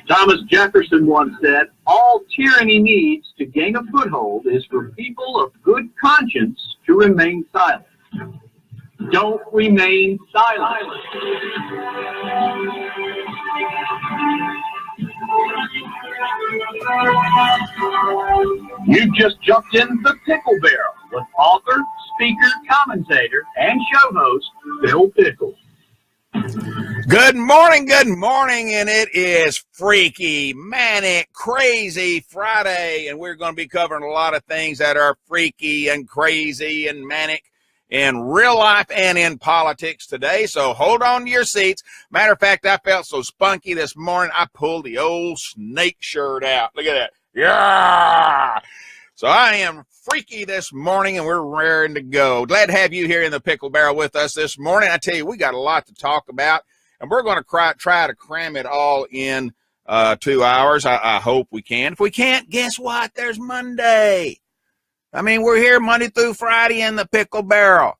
Thomas Jefferson once said, all tyranny needs to gain a foothold is for people of good conscience to remain silent. Don't remain silent. You just jumped into the Pickle Barrel with author, speaker, commentator, and show host, Bill Pickle. Good morning, and it is freaky, manic, crazy Friday, and we're going to be covering a lot of things that are freaky and crazy and manic in real life and in politics today, so hold on to your seats. Matter of fact, I felt so spunky this morning, I pulled the old snake shirt out. Look at that. Yeah! So I am freaky this morning, and we're raring to go. Glad to have you here in the Pickle Barrel with us this morning. I tell you, we got a lot to talk about, and we're going to try to cram it all in 2 hours. I hope we can. If we can't, guess what? There's Monday. I mean, we're here Monday through Friday in the Pickle Barrel.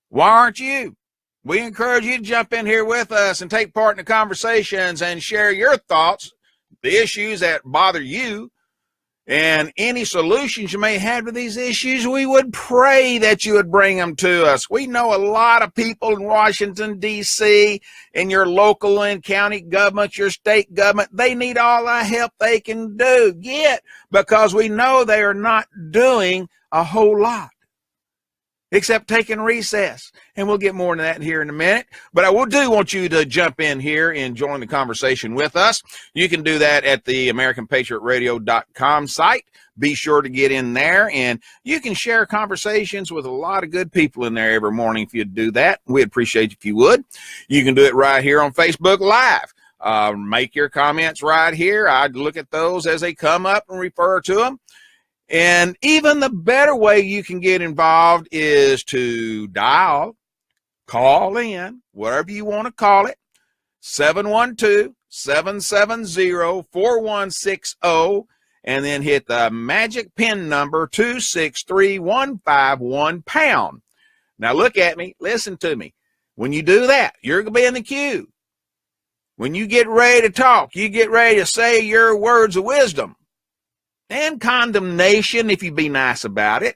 Why aren't you? We encourage you to jump in here with us and take part in the conversations and share your thoughts, the issues that bother you, and any solutions you may have to these issues. We would pray that you would bring them to us. We know a lot of people in Washington, D.C., in your local and county government, your state government, they need all the help they can get, because we know they are not doing a whole lot except taking recess. And we'll get more into that here in a minute. But I do want you to jump in here and join the conversation with us. You can do that at the AmericanPatriotRadio.com site. Be sure to get in there, and you can share conversations with a lot of good people in there every morning if you'd do that. We'd appreciate if you would. You can do it right here on Facebook Live. Make your comments right here. I'd look at those as they come up and refer to them. And even the better way you can get involved is to call in, whatever you want to call it, 712-770-4160, and then hit the magic PIN number 263151#. Now look at me, listen to me. When you do that, you're going to be in the queue. When you get ready to talk, you get ready to say your words of wisdom and condemnation, if you be nice about it,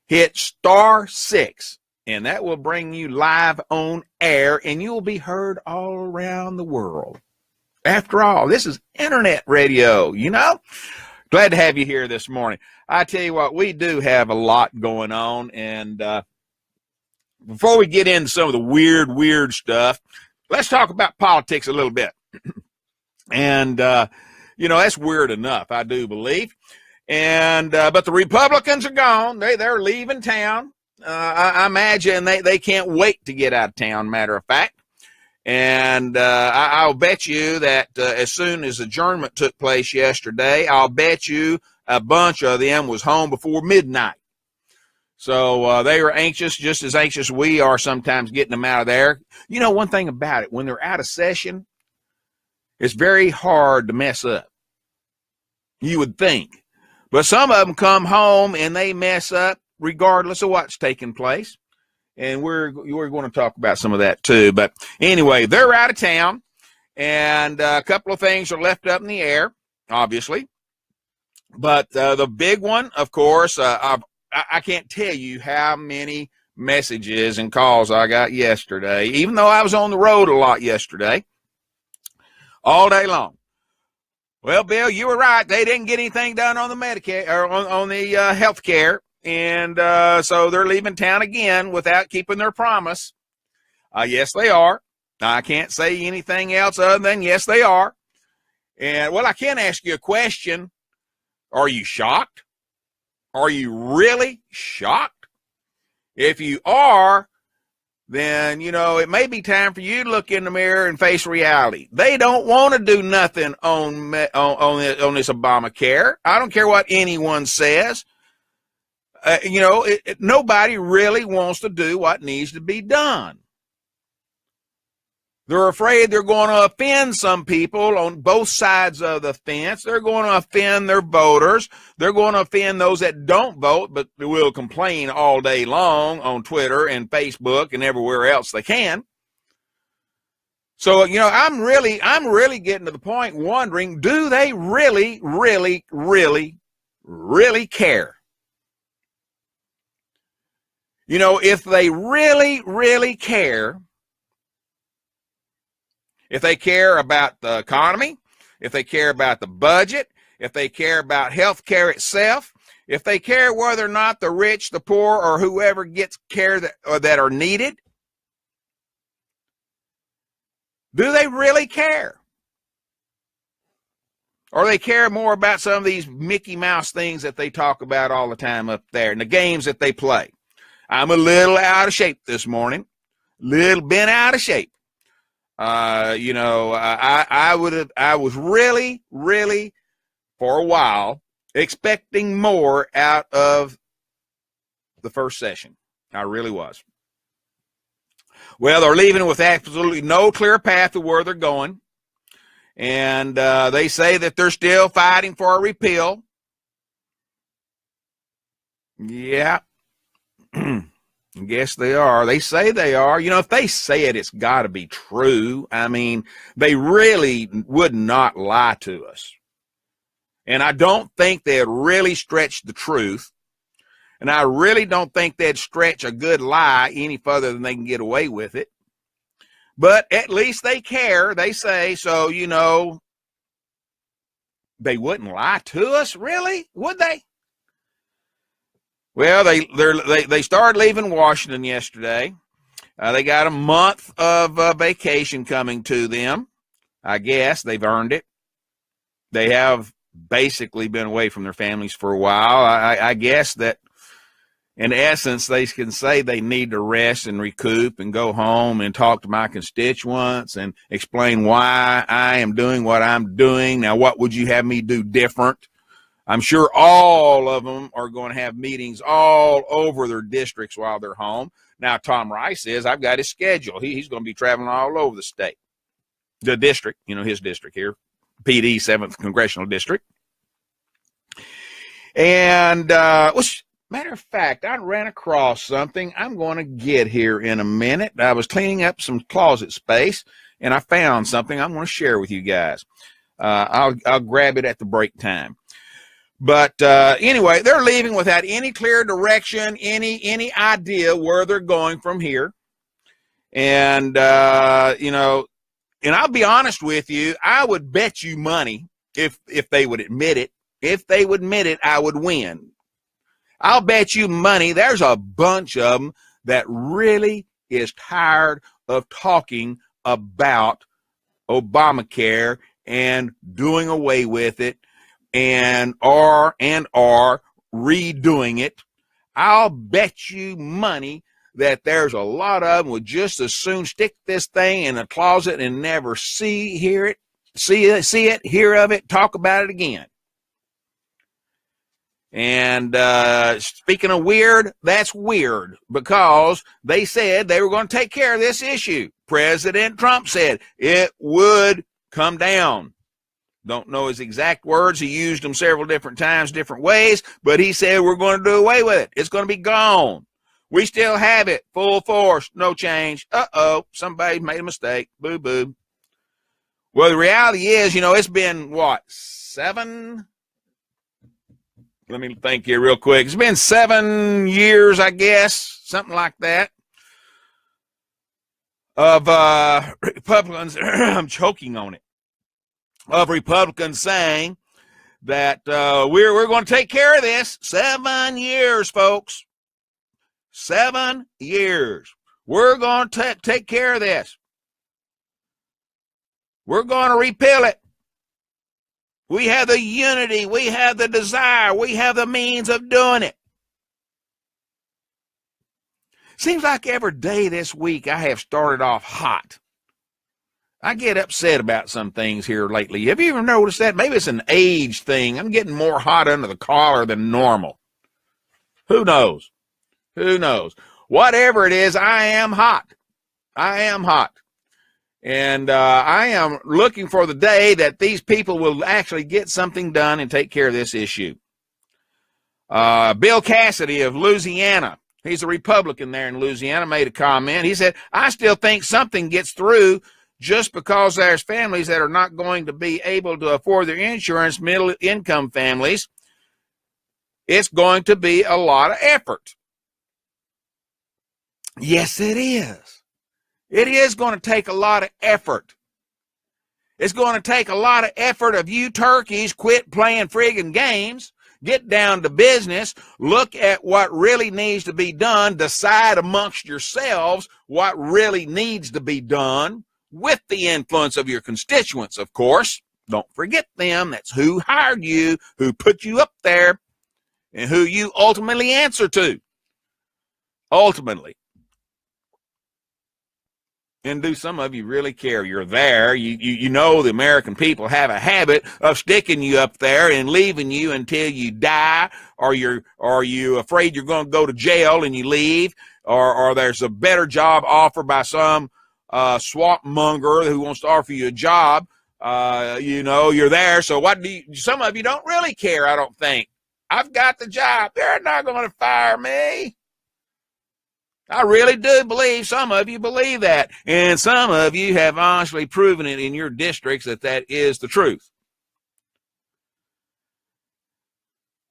hit *6, and that will bring you live on air, and you will be heard all around the world. After all, this is internet radio, you know? Glad to have you here this morning. I tell you what, we do have a lot going on, and before we get into some of the weird stuff, let's talk about politics a little bit. And you know, that's weird enough, I do believe. And but the Republicans are gone. They're leaving town. I imagine they can't wait to get out of town, matter of fact. And I'll bet you that as soon as adjournment took place yesterday, I'll bet you a bunch of them was home before midnight. So they were anxious, just as anxious we are sometimes getting them out of there. You know, one thing about it, when they're out of session, it's very hard to mess up, you would think. But some of them come home and they mess up regardless of what's taking place. And we're going to talk about some of that too. But anyway, they're out of town, and a couple of things are left up in the air, obviously. But the big one, of course, I can't tell you how many messages and calls I got yesterday, even though I was on the road a lot yesterday. All day long. Well, Bill, you were right. They didn't get anything done on the Medicare or on the health care, and so they're leaving town again without keeping their promise. Yes, they are. I can't say anything else other than yes, they are. And well, I can ask you a question. Are you shocked? Are you really shocked? If you are, then, you know, it may be time for you to look in the mirror and face reality. They don't want to do nothing on this Obamacare. I don't care what anyone says. You know, nobody really wants to do what needs to be done. They're afraid they're going to offend some people on both sides of the fence. They're going to offend their voters. They're going to offend those that don't vote, but will complain all day long on Twitter and Facebook and everywhere else they can. So, you know, I'm really getting to the point wondering, do they really care? You know, if they really care, if they care about the economy, if they care about the budget, if they care about health care itself, if they care whether or not the rich, the poor, or whoever gets care that are needed, do they really care? Or they care more about some of these Mickey Mouse things that they talk about all the time up there and the games that they play? I'm a little out of shape this morning, little bit out of shape. You know, I was really for a while expecting more out of the first session. I really was. Well, they're leaving with absolutely no clear path to where they're going. And they say that they're still fighting for a repeal. Yeah. I guess they are. They say they are. You know, if they say it, it's got to be true. I mean, they really would not lie to us. And I don't think they'd really stretch the truth. And I really don't think they'd stretch a good lie any further than they can get away with it. But at least they care. They say, so, you know, they wouldn't lie to us, really? Would they? Well, they started leaving Washington yesterday. They got a month of vacation coming to them. I guess they've earned it. They have basically been away from their families for a while. I guess that in essence, they can say they need to rest and recoup and go home and talk to my constituents and explain why I am doing what I'm doing. Now, what would you have me do different? I'm sure all of them are going to have meetings all over their districts while they're home. Now, Tom Rice says, I've got his schedule. He's going to be traveling all over the state. The district, you know, his district here, PD, 7th Congressional District. And, matter of fact, I ran across something I'm going to get here in a minute. I was cleaning up some closet space, and I found something I'm going to share with you guys. I'll grab it at the break time. But anyway, they're leaving without any clear direction, any idea where they're going from here. And, you know, and I'll be honest with you, I would bet you money if they would admit it. If they would admit it, I would win. I'll bet you money there's a bunch of them that really is tired of talking about Obamacare and doing away with it and are redoing it. I'll bet you money that there's a lot of them would just as soon stick this thing in a closet and never see it, hear of it, talk about it again. And speaking of weird, that's weird because they said they were going to take care of this issue. President Trump said it would come down. Don't know his exact words. He used them several different times, different ways, but he said we're going to do away with it. It's going to be gone. We still have it, full force, no change. Uh-oh, somebody made a mistake. Boo-boo. Well, the reality is, you know, it's been, what, 7? Let me think here real quick. It's been 7 years, I guess, something like that, of Republicans, I'm choking on it, of Republicans saying that we're going to take care of this. 7 years, folks. 7 years. We're going to take care of this. We're going to repeal it. We have the unity. We have the desire. We have the means of doing it. Seems like every day this week I have started off hot. I get upset about some things here lately. Have you ever noticed that? Maybe it's an age thing. I'm getting more hot under the collar than normal. Who knows? Who knows? Whatever it is, I am hot. I am hot. And I am looking for the day that these people will actually get something done and take care of this issue. Bill Cassidy of Louisiana, he's a Republican there in Louisiana, made a comment. He said, I still think something gets through just because there's families that are not going to be able to afford their insurance, middle-income families. It's going to be a lot of effort. Yes, it is. It is going to take a lot of effort. It's going to take a lot of effort of you turkeys quit playing friggin' games, get down to business, look at what really needs to be done, decide amongst yourselves what really needs to be done with the influence of your constituents, of course. Don't forget them. That's who hired you, who put you up there, and who you ultimately answer to. Ultimately. And do some of you really care? You're there. You know the American people have a habit of sticking you up there and leaving you until you die, or you afraid you're going to go to jail and you leave, or there's a better job offered by some swamp monger who wants to offer you a job. You're there. So some of you don't really care, I don't think. I've got the job. They're not going to fire me. I really do believe some of you believe that. And some of you have honestly proven it in your districts that is the truth.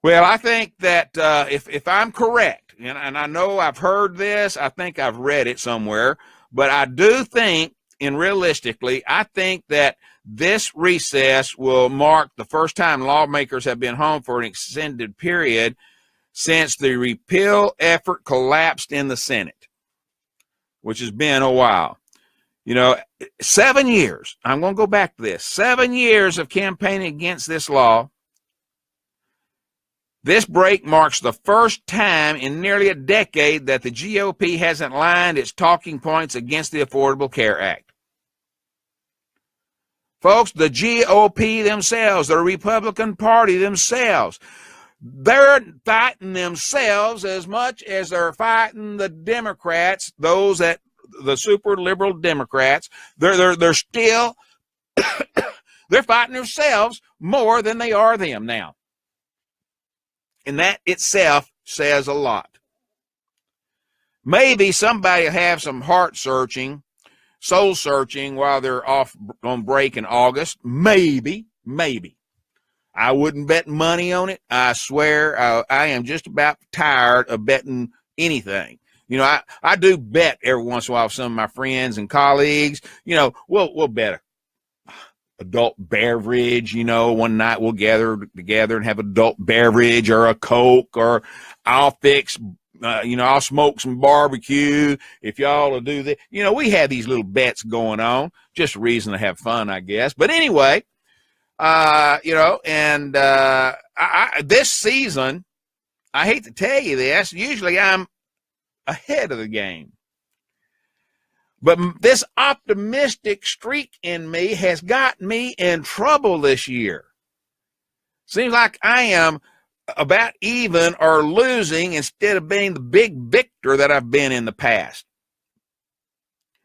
Well, I think that if I'm correct, and I know I've heard this, I think I've read it somewhere, but I do think, and realistically, I think that this recess will mark the first time lawmakers have been home for an extended period since the repeal effort collapsed in the Senate, which has been a while. 7 years. I'm going to go back to this. 7 years of campaigning against this law. This break marks the first time in nearly a decade that the GOP hasn't lined its talking points against the Affordable Care Act. Folks, the GOP themselves, the Republican Party themselves, they're fighting themselves as much as they're fighting the Democrats, the super liberal Democrats. They're still, they're fighting themselves more than they are them now. And that itself says a lot. Maybe somebody will have some heart searching, soul searching while they're off on break in August. Maybe. I wouldn't bet money on it. I swear I am just about tired of betting anything. I do bet every once in a while with some of my friends and colleagues. We'll bet adult beverage. One night we'll gather together and have adult beverage or a Coke, or I'll fix, I'll smoke some barbecue if y'all will do that. We have these little bets going on. Just a reason to have fun, I guess. But anyway, this season, I hate to tell you this, usually I'm ahead of the game. But this optimistic streak in me has got me in trouble this year. Seems like I am about even or losing instead of being the big victor that I've been in the past.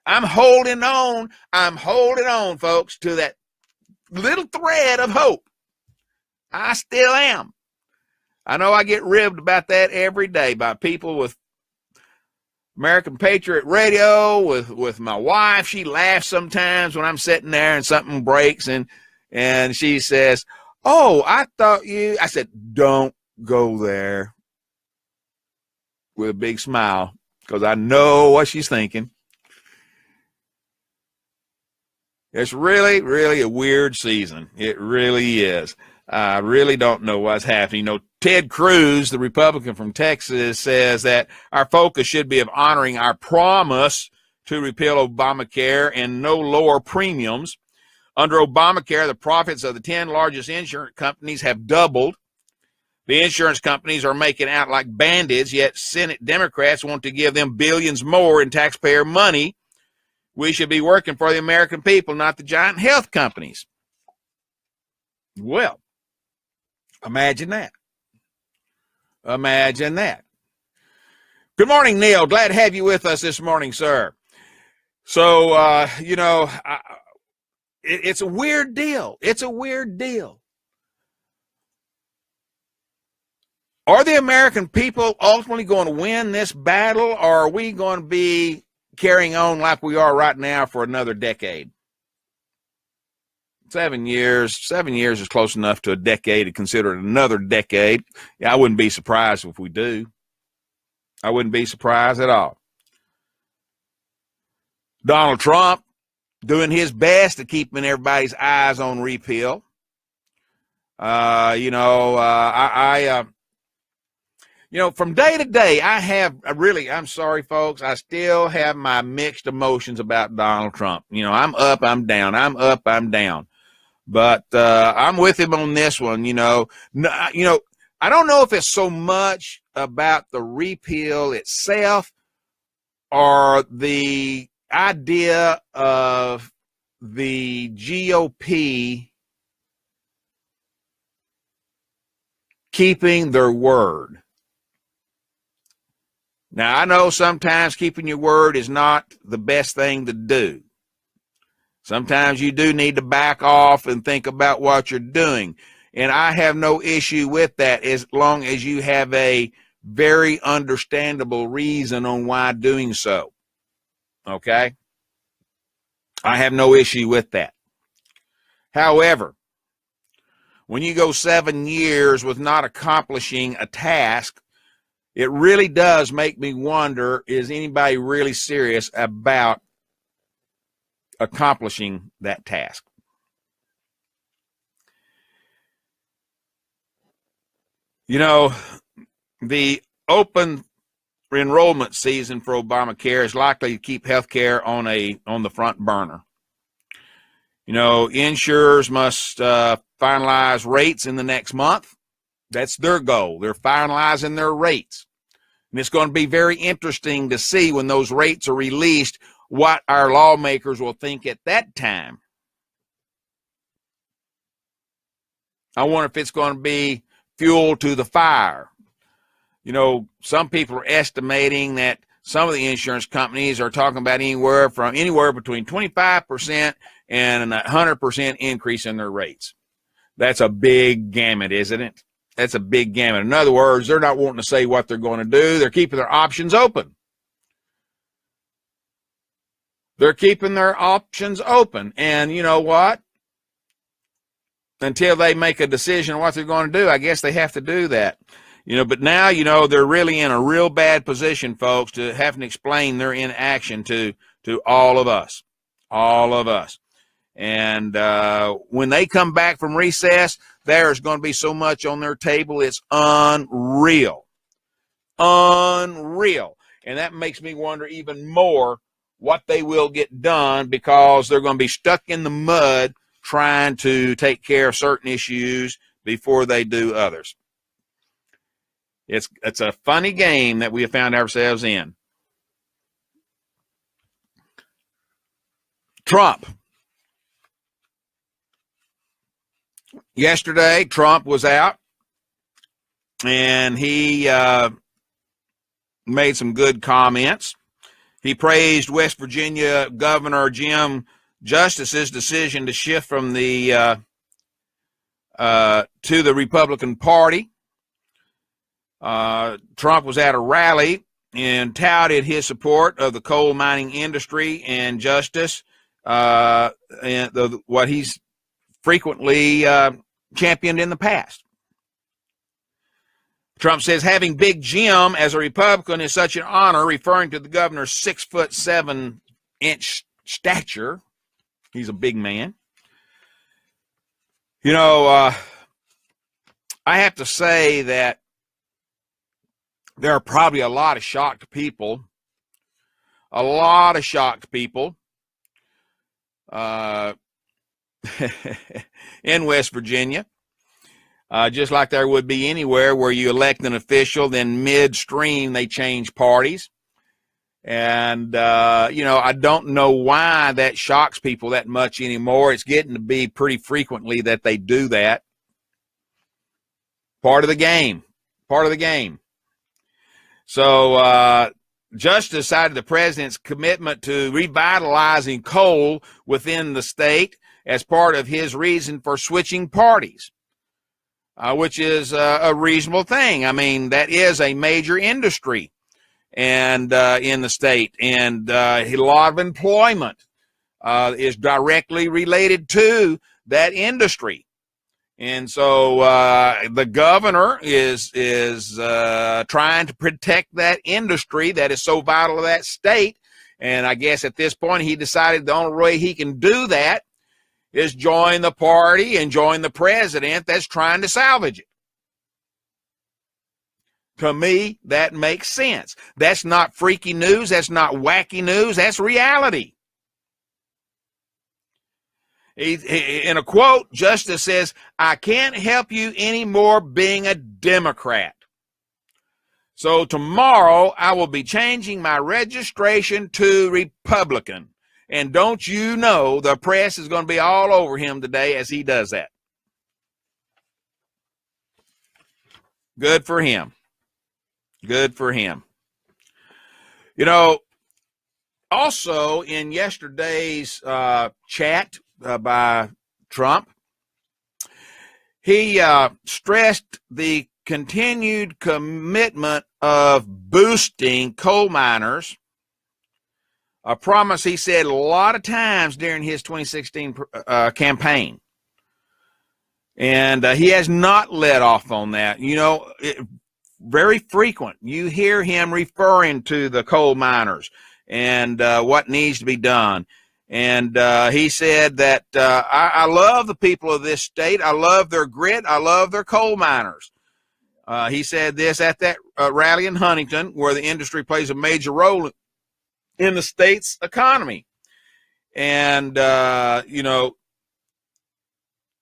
I'm holding on, folks, to that little thread of hope. I still am. I know I get ribbed about that every day by people with American Patriot Radio, with my wife. She laughs sometimes when I'm sitting there and something breaks, and she says, "Oh, I said, "Don't go there," with a big smile, because I know what she's thinking. It's really, really a weird season. It really is. I really don't know what's happening. Ted Cruz, the Republican from Texas, says that our focus should be of honoring our promise to repeal Obamacare and no lower premiums. Under Obamacare, the profits of the 10 largest insurance companies have doubled. The insurance companies are making out like bandits, yet Senate Democrats want to give them billions more in taxpayer money. We should be working for the American people, not the giant health companies. Well, imagine that. Imagine that. Good morning, Neil. Glad to have you with us this morning, sir. So, it's a weird deal. It's a weird deal. Are the American people ultimately going to win this battle, or are we going to be carrying on like we are right now for another decade? 7 years. 7 years is close enough to a decade to consider it another decade. Yeah, I wouldn't be surprised if we do. I wouldn't be surprised at all. Donald Trump doing his best to keep everybody's eyes on repeal. From day to day, I'm sorry, folks, I still have my mixed emotions about Donald Trump. I'm up, I'm down. I'm up, I'm down. But I'm with him on this one. I don't know if it's so much about the repeal itself or the idea of the GOP keeping their word. Now, I know sometimes keeping your word is not the best thing to do. Sometimes you do need to back off and think about what you're doing. And I have no issue with that as long as you have a very understandable reason on why doing so. Okay? I have no issue with that. However, when you go 7 years with not accomplishing a task, it really does make me wonder, is anybody really serious about accomplishing that task? The open enrollment season for Obamacare is likely to keep health care on the front burner. Insurers must finalize rates in the next month. That's their goal. They're finalizing their rates. And it's going to be very interesting to see when those rates are released what our lawmakers will think at that time. I wonder if it's going to be fuel to the fire. Some people are estimating that some of the insurance companies are talking about anywhere between 25% and a 100% increase in their rates. That's a big gamut, isn't it? That's a big gamut. In other words, they're not wanting to say what they're going to do. They're keeping their options open. They're keeping their options open. And you know what? Until they make a decision on what they're going to do, I guess they have to do that. But now, they're really in a real bad position, folks, to have to explain their inaction to all of us. All of us. And when they come back from recess, there's going to be so much on their table, it's unreal. Unreal. And that makes me wonder even more what they will get done, because they're going to be stuck in the mud trying to take care of certain issues before they do others. It's a funny game that we have found ourselves in. Trump. Yesterday, Trump was out, and he made some good comments. He praised West Virginia Governor Jim Justice's decision to shift from the to the Republican Party. Trump was at a rally and touted his support of the coal mining industry and justice, and what he's frequently championed in the past. Trump says having Big Jim as a Republican is such an honor, referring to the governor's 6'7" stature. He's a big man. I have to say that there are probably a lot of shocked people in West Virginia. just like there would be anywhere where you elect an official, then midstream they change parties. And, you know, I don't know why that shocks people that much anymore. It's getting to be pretty frequently that they do that. Part of the game. Part of the game. So, Justice cited the president's commitment to revitalizing coal within the state as part of his reason for switching parties, which is a reasonable thing. I mean, that is a major industry and in the state, and a lot of employment is directly related to that industry. And so the governor is trying to protect that industry that is so vital to that state. And I guess at this point he decided the only way he can do that is join the party and join the president that's trying to salvage it. To me, that makes sense. That's not freaky news. That's not wacky news. That's reality. In a quote, Justice says, "I can't help you anymore being a Democrat. So tomorrow I will be changing my registration to Republican. And don't you know the press is going to be all over him today as he does that." Good for him. Good for him. You know, also in yesterday's chat by Trump, he stressed the continued commitment of boosting coal miners, a promise he said a lot of times during his 2016 campaign. And he has not let off on that. You know, very frequent. You hear him referring to the coal miners and what needs to be done. And he said that I love the people of this state. I love their grit. I love their coal miners. He said this at that rally in Huntington, where the industry plays a major role in the state's economy. And, you know,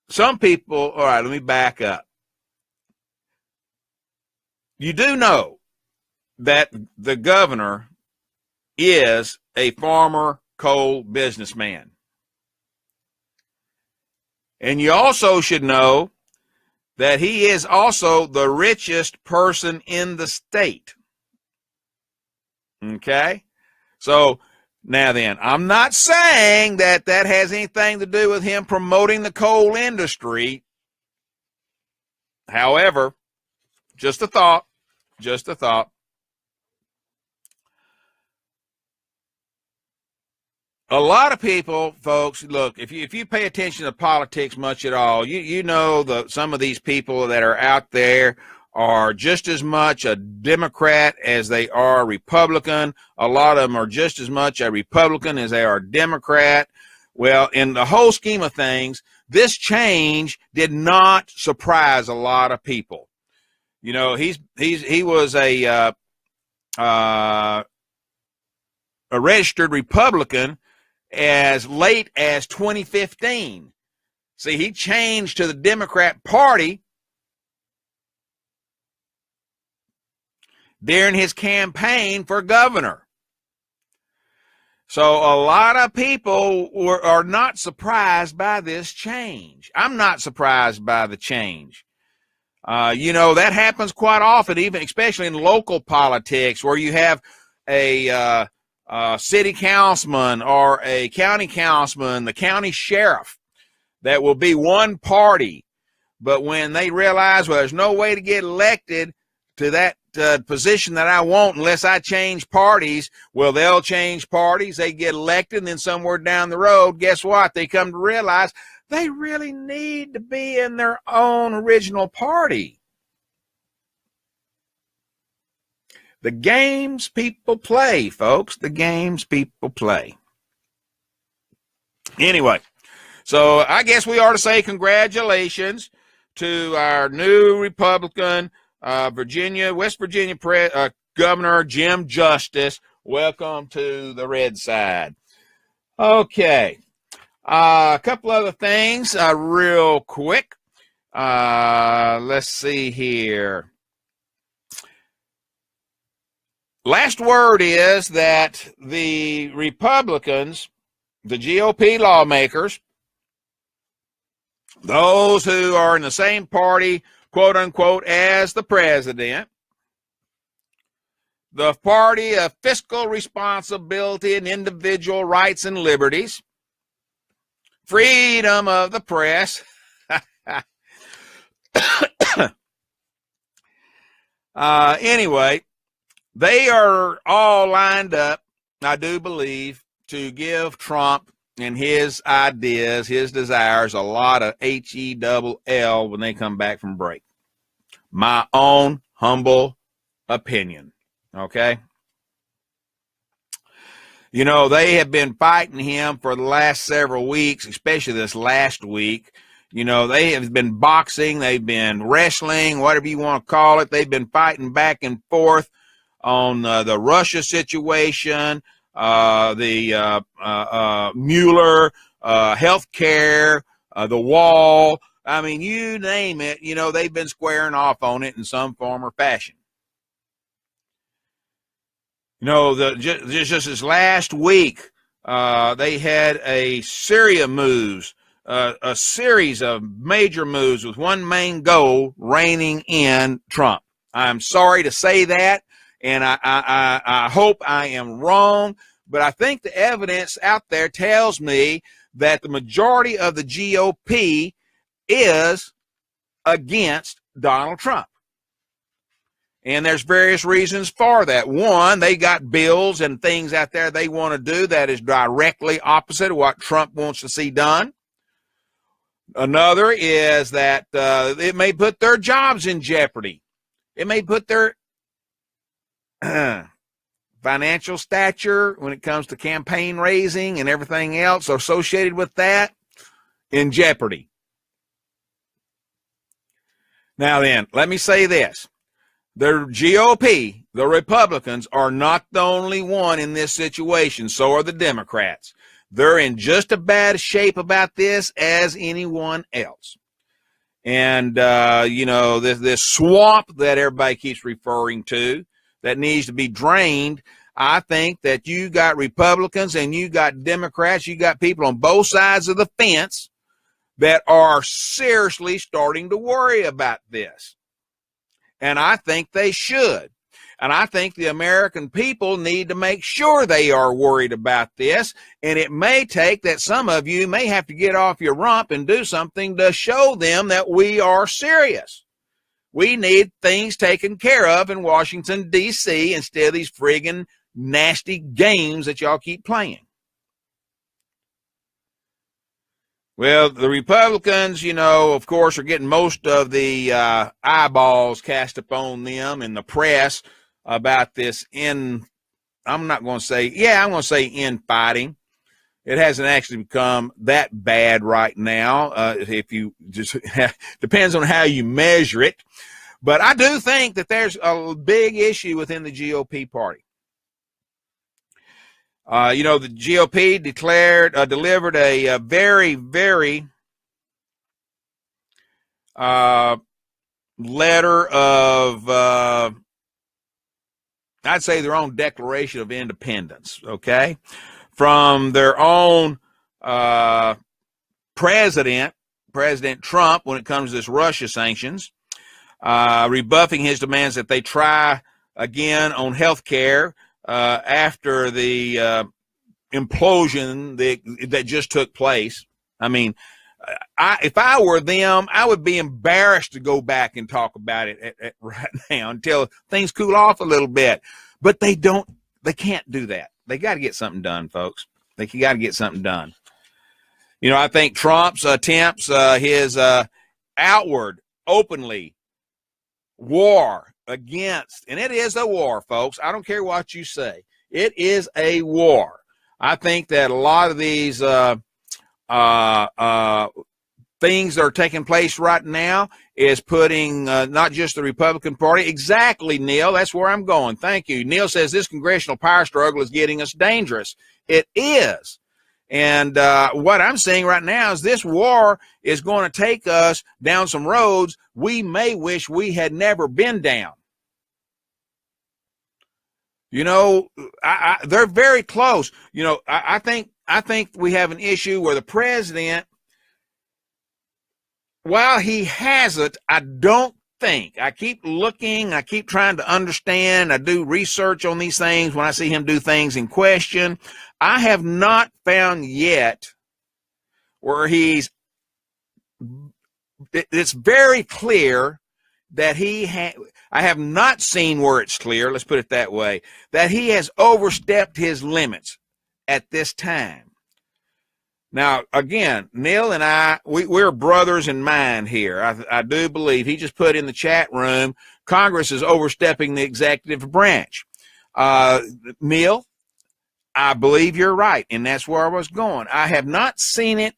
some people, all right, let me back up. You do know that the governor is a former coal businessman. And you also should know that he is also the richest person in the state. Okay? So now then, I'm not saying that that has anything to do with him promoting the coal industry. However, just a thought, just a thought. A lot of people, folks, look, if you pay attention to politics much at all, you know some of these people that are out there are just as much a Democrat as they are a Republican. A lot of them are just as much a Republican as they are a Democrat. Well, in the whole scheme of things, this change did not surprise a lot of people. You know, he was a registered Republican as late as 2015. See, he changed to the Democrat Party during his campaign for governor. So a lot of people are not surprised by this change. I'm not surprised by the change. You know, that happens quite often, even especially in local politics, where you have a city councilman or a county councilman, the county sheriff, that will be one party. But when they realize, well, there's no way to get elected to that position that I want unless I change parties, well, they'll change parties, they get elected, and then somewhere down the road, guess what? They come to realize they really need to be in their own original party. The games people play, folks, the games people play. Anyway, so I guess we ought to say congratulations to our new Republican West Virginia Governor Jim Justice. Welcome to the red side. Okay, a couple other things real quick. Let's see here. Last word is that the Republicans, the GOP lawmakers, those who are in the same party, quote unquote, as the president, the party of fiscal responsibility and individual rights and liberties, freedom of the press, anyway, they are all lined up, I do believe, to give Trump and his ideas, his desires, a lot of HELL when they come back from break. My own humble opinion, okay? You know, they have been fighting him for the last several weeks, especially this last week. You know, they have been boxing, they've been wrestling, whatever you want to call it. They've been fighting back and forth on the Russia situation, the Mueller, health care, the wall. I mean, you name it, you know, they've been squaring off on it in some form or fashion. You know, just this last week, they had a series of moves, a series of major moves with one main goal, reining in Trump. I'm sorry to say that, and I hope I am wrong, but I think the evidence out there tells me that the majority of the GOP is against Donald Trump. And there's various reasons for that. One, they got bills and things out there they want to do that is directly opposite of what Trump wants to see done. Another is that it may put their jobs in jeopardy. It may put their financial stature when it comes to campaign raising and everything else associated with that in jeopardy. Now then, let me say this. The GOP, the Republicans, are not the only one in this situation. So are the Democrats. They're in just as bad shape about this as anyone else. And, you know, this swamp that everybody keeps referring to that needs to be drained, I think that you got Republicans and you got Democrats, you got people on both sides of the fence that are seriously starting to worry about this. And I think they should. And I think the American people need to make sure they are worried about this. And it may take that some of you may have to get off your rump and do something to show them that we are serious. We need things taken care of in Washington, D.C. instead of these friggin' nasty games that y'all keep playing. Well, the Republicans, you know, of course, are getting most of the eyeballs cast upon them in the press about this I'm going to say infighting. It hasn't actually become that bad right now. If you just depends on how you measure it. But I do think that there's a big issue within the GOP party. You know, the GOP delivered a very, very letter of, I'd say their own Declaration of Independence, okay, from their own President Trump when it comes to this Russia sanctions, rebuffing his demands that they try again on health care, after the implosion that just took place. I mean, if I were them, I would be embarrassed to go back and talk about it right now until things cool off a little bit. But they can't do that. They got to get something done, folks. They got to get something done. You know, I think Trump's attempts, his outward, openly war against, and it is a war, folks. I don't care what you say. It is a war. I think that a lot of these things that are taking place right now is putting not just the Republican Party. Exactly, Neil. That's where I'm going. Thank you. Neil says this congressional power struggle is getting us dangerous. It is. And what I'm saying right now is this war is going to take us down some roads we may wish we had never been down. You know, they're very close. You know, I think we have an issue where the president, while he hasn't, I don't think, I keep looking, I keep trying to understand, I do research on these things when I see him do things in question. I have not found yet where it's very clear that I have not seen where it's clear, let's put it that way, that he has overstepped his limits at this time. Now, again, Neil and I, we're brothers in mind here. I do believe, he just put in the chat room, Congress is overstepping the executive branch. Neil, I believe you're right, and that's where I was going. I have not seen it,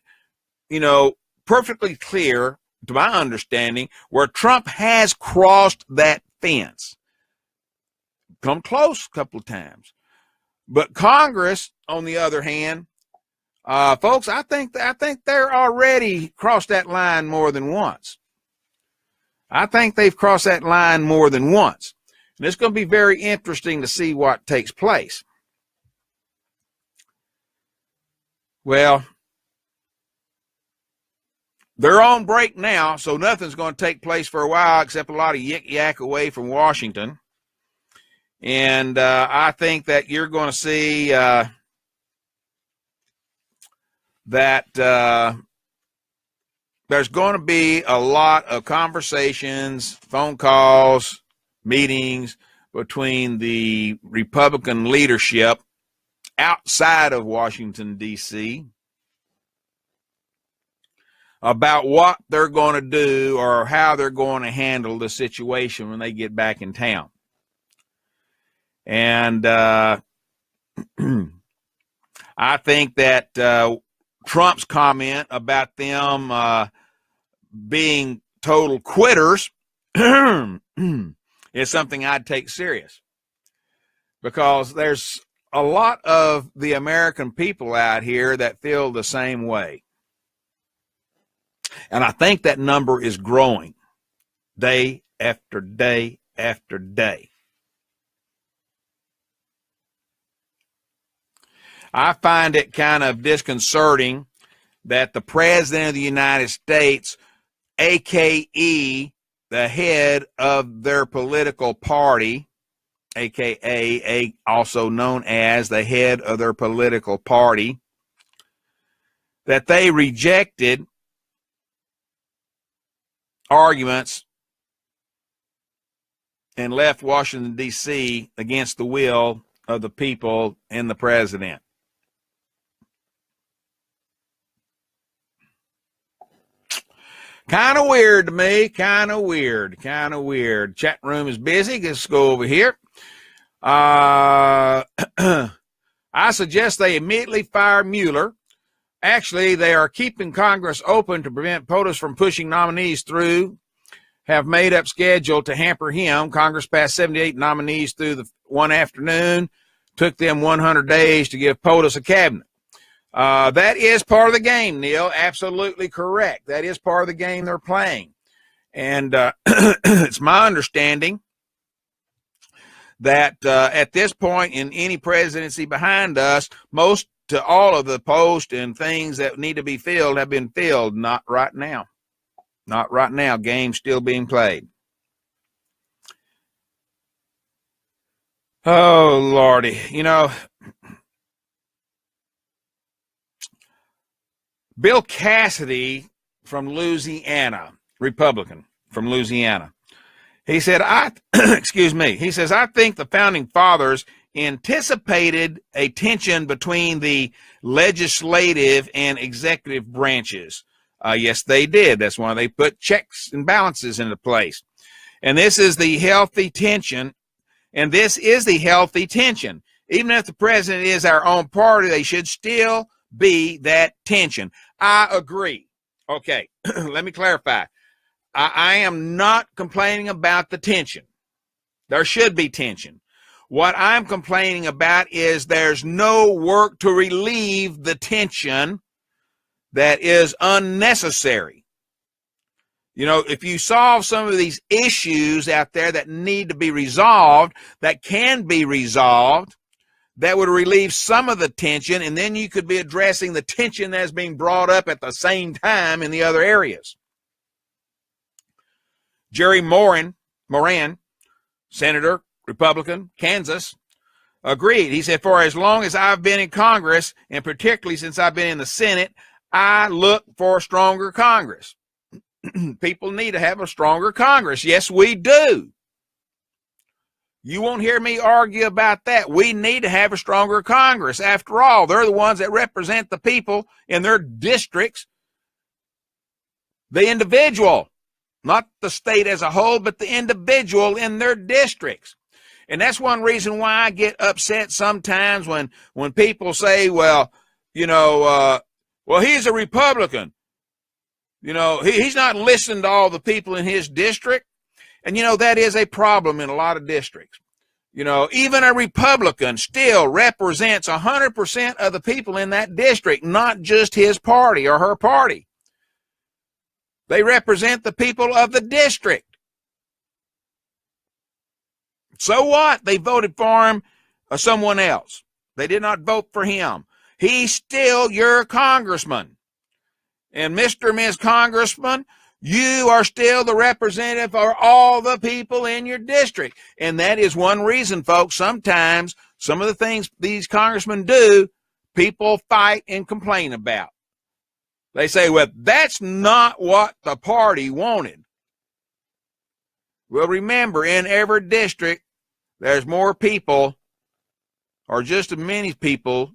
you know, perfectly clear, to my understanding, where Trump has crossed that fence. Come close a couple of times. But Congress, on the other hand, folks, I think they're already crossed that line more than once. I think they've crossed that line more than once. And it's going to be very interesting to see what takes place. Well, they're on break now, so nothing's going to take place for a while except a lot of yik-yak away from Washington. And I think that you're going to see that there's going to be a lot of conversations, phone calls, meetings between the Republican leadership outside of Washington, D.C., about what they're going to do or how they're going to handle the situation when they get back in town. And I think that Trump's comment about them being total quitters is something I'd take serious, because there's a lot of the American people out here that feel the same way. And I think that number is growing day after day after day. I find it kind of disconcerting that the President of the United States, a.k.a. the head of their political party, a.k.a. also known as the head of their political party, that they rejected arguments and left Washington, D.C. against the will of the people and the president. Kind of weird to me, kind of weird. Chat room is busy. Let's go over here. I suggest they immediately fire Mueller. Actually, they are keeping Congress open to prevent POTUS from pushing nominees through, have made up schedule to hamper him. Congress passed 78 nominees through the one afternoon. Took them 100 days to give POTUS a cabinet. That is part of the game, Neil. Absolutely correct. That is part of the game they're playing. And it's my understanding that at this point in any presidency behind us, most to all of the posts and things that need to be filled have been filled. Not right now. Not right now. Game still being played. Oh, Lordy. You know, Bill Cassidy from Louisiana, Republican from Louisiana, he said, he says, I think the founding fathers anticipated a tension between the legislative and executive branches. Yes, they did. That's why they put checks and balances into place. And this is the healthy tension. And this is the healthy tension. Even if the president is our own party, they should still be that tension. I agree. Okay, let me clarify. I am not complaining about the tension. There should be tension. What I'm complaining about is there's no work to relieve the tension that is unnecessary. You know, if you solve some of these issues out there that need to be resolved, that can be resolved, that would relieve some of the tension, and then you could be addressing the tension that's being brought up at the same time in the other areas. Jerry Moran, Senator, Republican, Kansas, agreed. He said, for as long as I've been in Congress, and particularly since I've been in the Senate, I look for a stronger Congress. People need to have a stronger Congress. Yes, we do. You won't hear me argue about that. We need to have a stronger Congress. After all, they're the ones that represent the people in their districts, the individual, not the state as a whole, but the individual in their districts. And that's one reason why I get upset sometimes when people say, well, you know, well, he's a Republican. You know, he's not listening to all the people in his district. And, you know, that is a problem in a lot of districts. You know, even a Republican still represents 100% of the people in that district, not just his party or her party. They represent the people of the district. So what? They voted for him or someone else. They did not vote for him. He's still your congressman. And Mr. and Ms. Congressman, you are still the representative for all the people in your district. And that is one reason, folks, sometimes some of the things these congressmen do, people fight and complain about. They say, well, that's not what the party wanted. Well, remember, in every district, there's more people, or just as many people,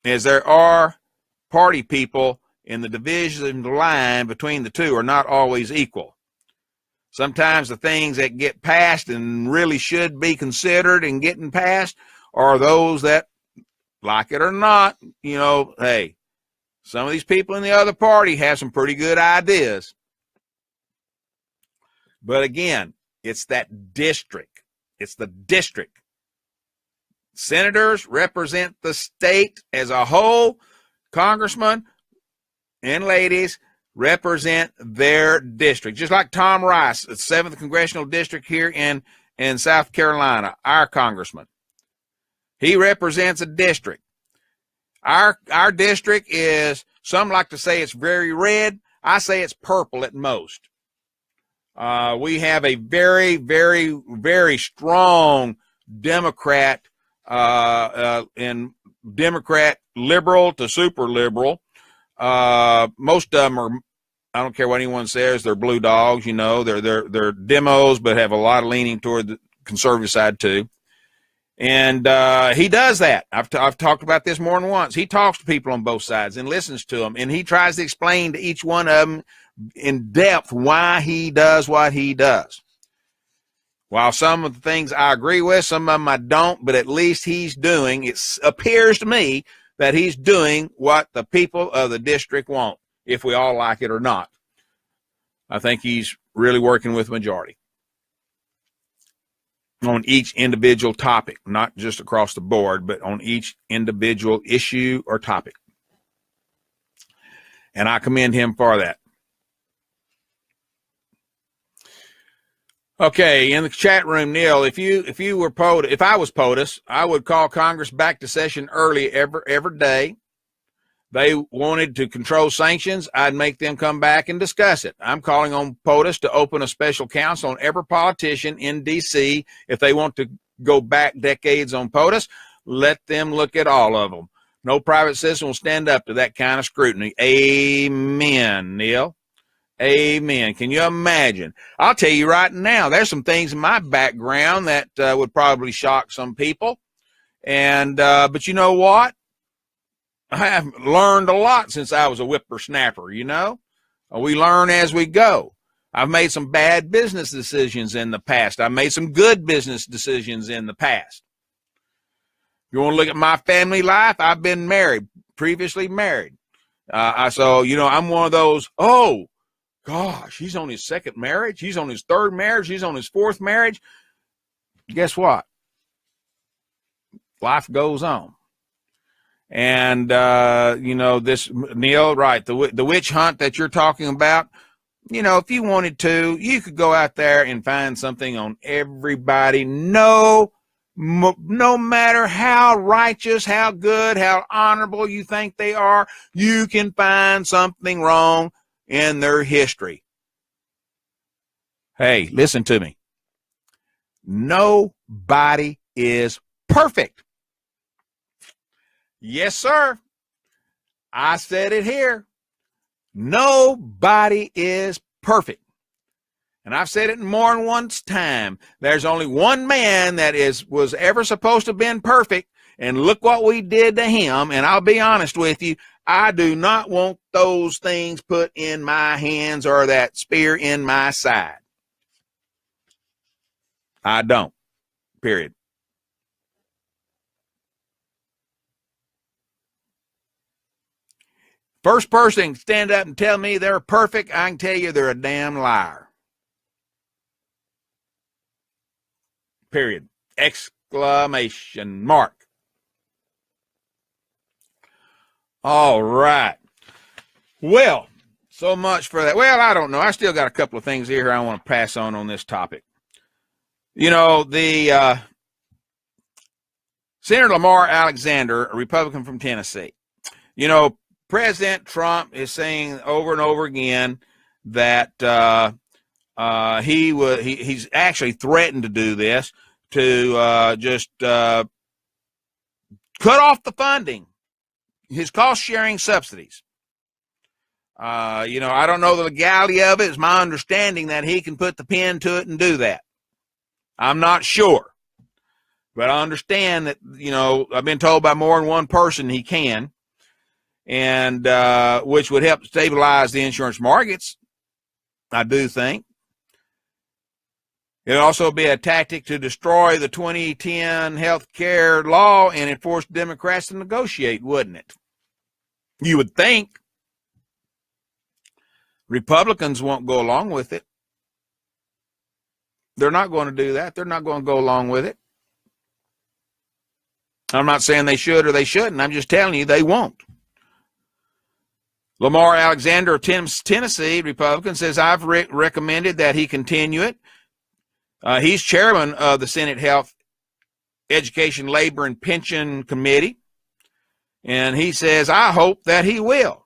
as there are party people, and the division line between the two are not always equal. Sometimes the things that get passed and really should be considered and getting passed are those that, like it or not, you know, hey, some of these people in the other party have some pretty good ideas. But again, it's that district. It's the district. Senators represent the state as a whole. Congressmen and ladies represent their district. Just like Tom Rice, the 7th Congressional District here in South Carolina, our congressman. He represents a district. Our district is, some like to say it's very red. I say it's purple at most. We have a very, very, very strong Democrat, and Democrat liberal to super liberal. Most of them are, I don't care what anyone says, they're blue dogs, you know, they're demos, but have a lot of leaning toward the conservative side too. And he does that. I've talked about this more than once. He talks to people on both sides and listens to them, and he tries to explain to each one of them in depth why he does what he does. While some of the things I agree with, some of them I don't, but at least he's doing, it appears to me that he's doing what the people of the district want, if we all like it or not. I think he's really working with the majority on each individual topic, not just across the board, but on each individual issue or topic. And I commend him for that. Okay, in the chat room, Neil, if I was POTUS, I would call Congress back to session early every day. They wanted to control sanctions, I'd make them come back and discuss it. I'm calling on POTUS to open a special counsel on every politician in D.C. If they want to go back decades on POTUS, let them look at all of them. No private citizen will stand up to that kind of scrutiny. Amen, Neil. Amen. Can you imagine? I'll tell you right now, there's some things in my background that would probably shock some people. And but you know what? I have learned a lot since I was a whippersnapper, you know? We learn as we go. I've made some bad business decisions in the past. I've made some good business decisions in the past. You want to look at my family life? I've been married, previously married. So, you know, I'm one of those, oh, gosh, he's on his second marriage. He's on his third marriage. He's on his fourth marriage. Guess what? life goes on. And, this, Neil, right, the witch hunt that you're talking about, if you wanted to, you could go out there and find something on everybody. No matter how righteous, how good, how honorable you think they are, you can find something wrong in their history. Hey, listen to me. Nobody is perfect. Yes, sir. I said it here. Nobody is perfect. And I've said it more than one time. There's only one man that was ever supposed to have been perfect, and look what we did to him. And I'll be honest with you, I do not want those things put in my hands or that spear in my side. I don't. Period. First person can stand up and tell me they're perfect, I can tell you they're a damn liar. Period. Exclamation mark. All right. Well, so much for that. Well, I don't know. I still got a couple of things here I want to pass on this topic. The Senator Lamar Alexander, a Republican from Tennessee. President Trump is saying over and over again that he's actually threatened to do this, to just cut off the funding, his cost-sharing subsidies. I don't know the legality of it. It's my understanding that he can put the pen to it and do that. I'm not sure. But I understand that, I've been told by more than one person he can, and which would help stabilize the insurance markets, I do think. It'd also be a tactic to destroy the 2010 health care law and enforce Democrats to negotiate, wouldn't it? You would think. Republicans won't go along with it. They're not going to do that. They're not going to go along with it. I'm not saying they should or they shouldn't. I'm just telling you they won't. Lamar Alexander of Tennessee, Republican, says, I've recommended that he continue it. He's chairman of the Senate Health, Education, Labor, and Pension Committee. And he says, I hope that he will.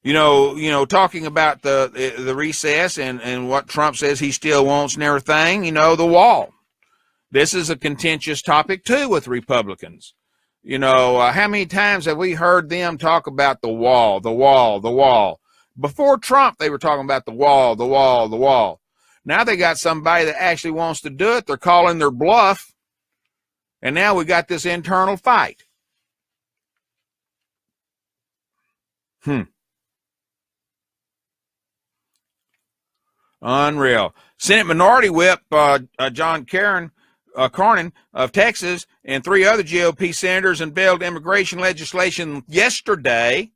Talking about the recess and what Trump says he still wants and everything, the wall. This is a contentious topic, too, with Republicans. How many times have we heard them talk about the wall, the wall, the wall? Before Trump, they were talking about the wall, the wall, the wall. Now they got somebody that actually wants to do it. They're calling their bluff. And now we got this internal fight. Unreal. Senate Minority Whip John Cornyn of Texas and 3 other GOP senators unveiled immigration legislation yesterday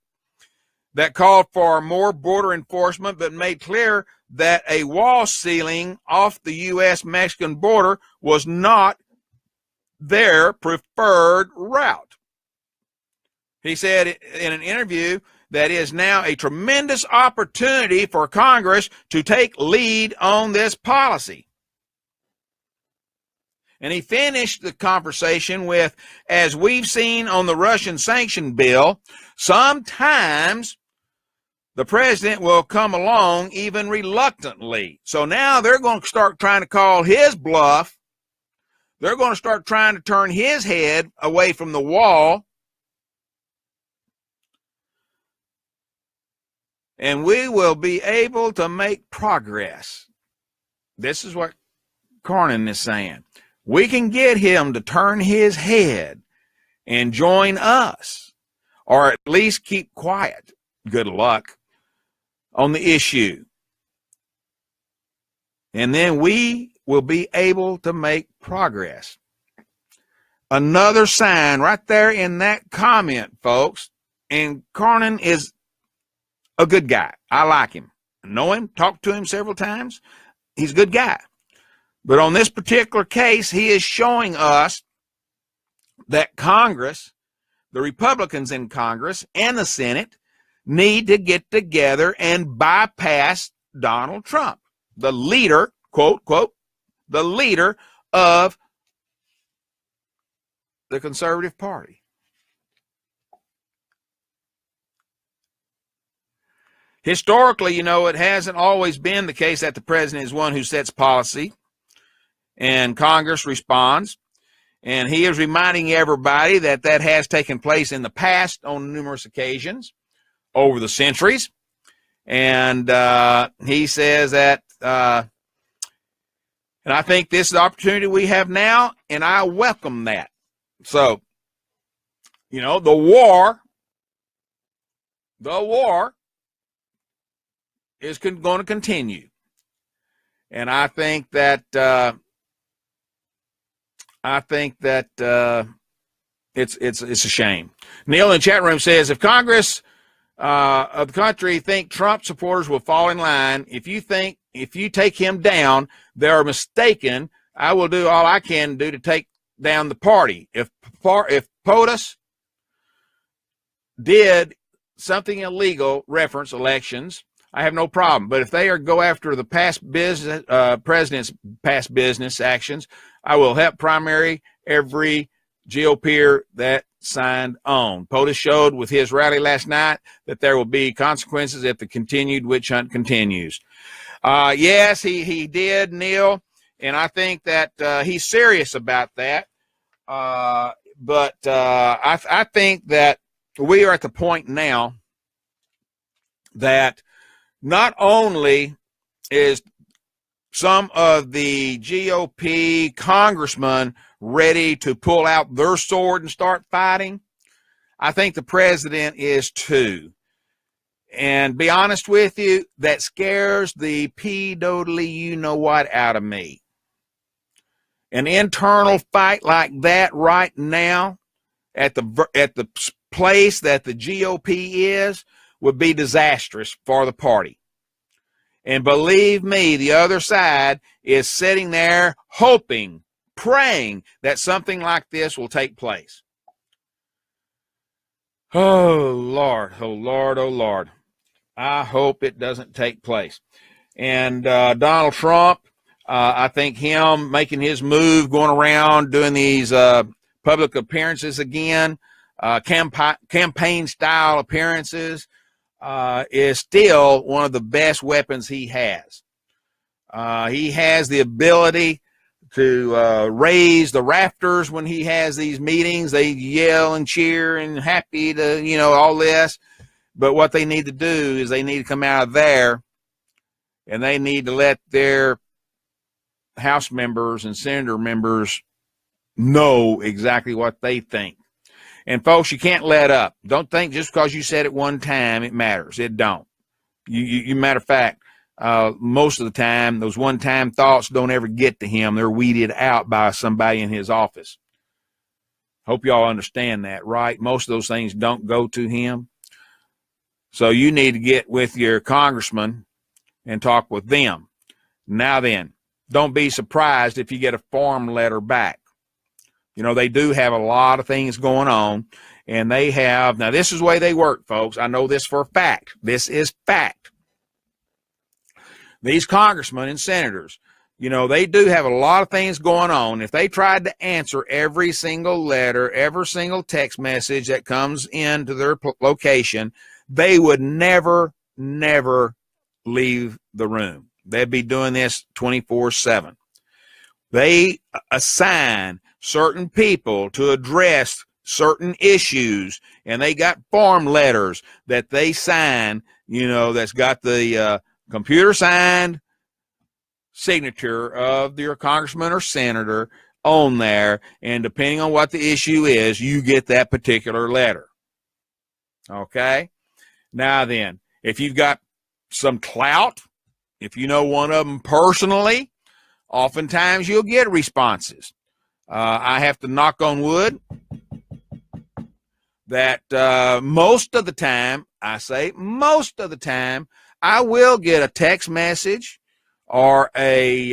that called for more border enforcement, but made clear that a wall sealing off the U.S.-Mexican border was not their preferred route. He said in an interview that is now a tremendous opportunity for Congress to take lead on this policy. And he finished the conversation with, as we've seen on the Russian sanction bill, sometimes the president will come along even reluctantly. So now they're going to start trying to call his bluff. They're going to start trying to turn his head away from the wall. And we will be able to make progress. This is what Cornyn is saying. We can get him to turn his head and join us, or at least keep quiet. Good luck on the issue. And then we will be able to make progress. Another sign right there in that comment, folks. And Cornyn is a good guy. I like him. I know him, talked to him several times. He's a good guy. But on this particular case, he is showing us that Congress, the Republicans in Congress and the Senate, need to get together and bypass Donald Trump, the leader, quote, quote, the leader of the conservative party. Historically, it hasn't always been the case that the president is one who sets policy and Congress responds. And he is reminding everybody that that has taken place in the past on numerous occasions over the centuries. And he says that, and I think this is the opportunity we have now, and I welcome that. So, the war is going to continue. And I think that it's a shame. Neil in the chat room says, if Congress of the country think Trump supporters will fall in line, if you take him down, they're mistaken. I will do all I can do to take down the party. If POTUS did something illegal, reference elections, I have no problem. But if they go after the president's past business actions, I will help primary every GOPer that signed on. POTUS showed with his rally last night that there will be consequences if the continued witch hunt continues. Yes, he did, Neil, and I think that he's serious about that. But I think that we are at the point now that not only is some of the GOP congressmen ready to pull out their sword and start fighting, I think the president is too. And be honest with you, that scares the pee-dodely you-know-what out of me. An internal fight like that right now at the place that the GOP is would be disastrous for the party. And believe me, the other side is sitting there hoping, praying that something like this will take place. Oh, Lord, oh, Lord, oh, Lord. I hope it doesn't take place. And Donald Trump, I think him making his move, going around doing these public appearances again, campaign-style appearances, is still one of the best weapons he has. He has the ability to raise the rafters when he has these meetings. They yell and cheer and happy to, all this. But what they need to do is they need to come out of there and they need to let their House members and Senator members know exactly what they think. And folks, you can't let up. Don't think just because you said it one time it matters. It don't. You matter of fact, most of the time, those one-time thoughts don't ever get to him. They're weeded out by somebody in his office. Hope y'all understand that, right? Most of those things don't go to him. So you need to get with your congressman and talk with them. Now then, don't be surprised if you get a form letter back. They do have a lot of things going on, and they have, now this is the way they work, folks. I know this for a fact. This is fact. These congressmen and senators, they do have a lot of things going on. If they tried to answer every single letter, every single text message that comes into their location, they would never leave the room. They'd be doing this 24/7. They assign certain people to address certain issues, and they got form letters that they sign, that's got the computer signed signature of your congressman or senator on there, and depending on what the issue is, you get that particular letter. Okay? Now then, if you've got some clout, if you know one of them personally, oftentimes you'll get responses. I have to knock on wood that most of the time, I say most of the time, I will get a text message or a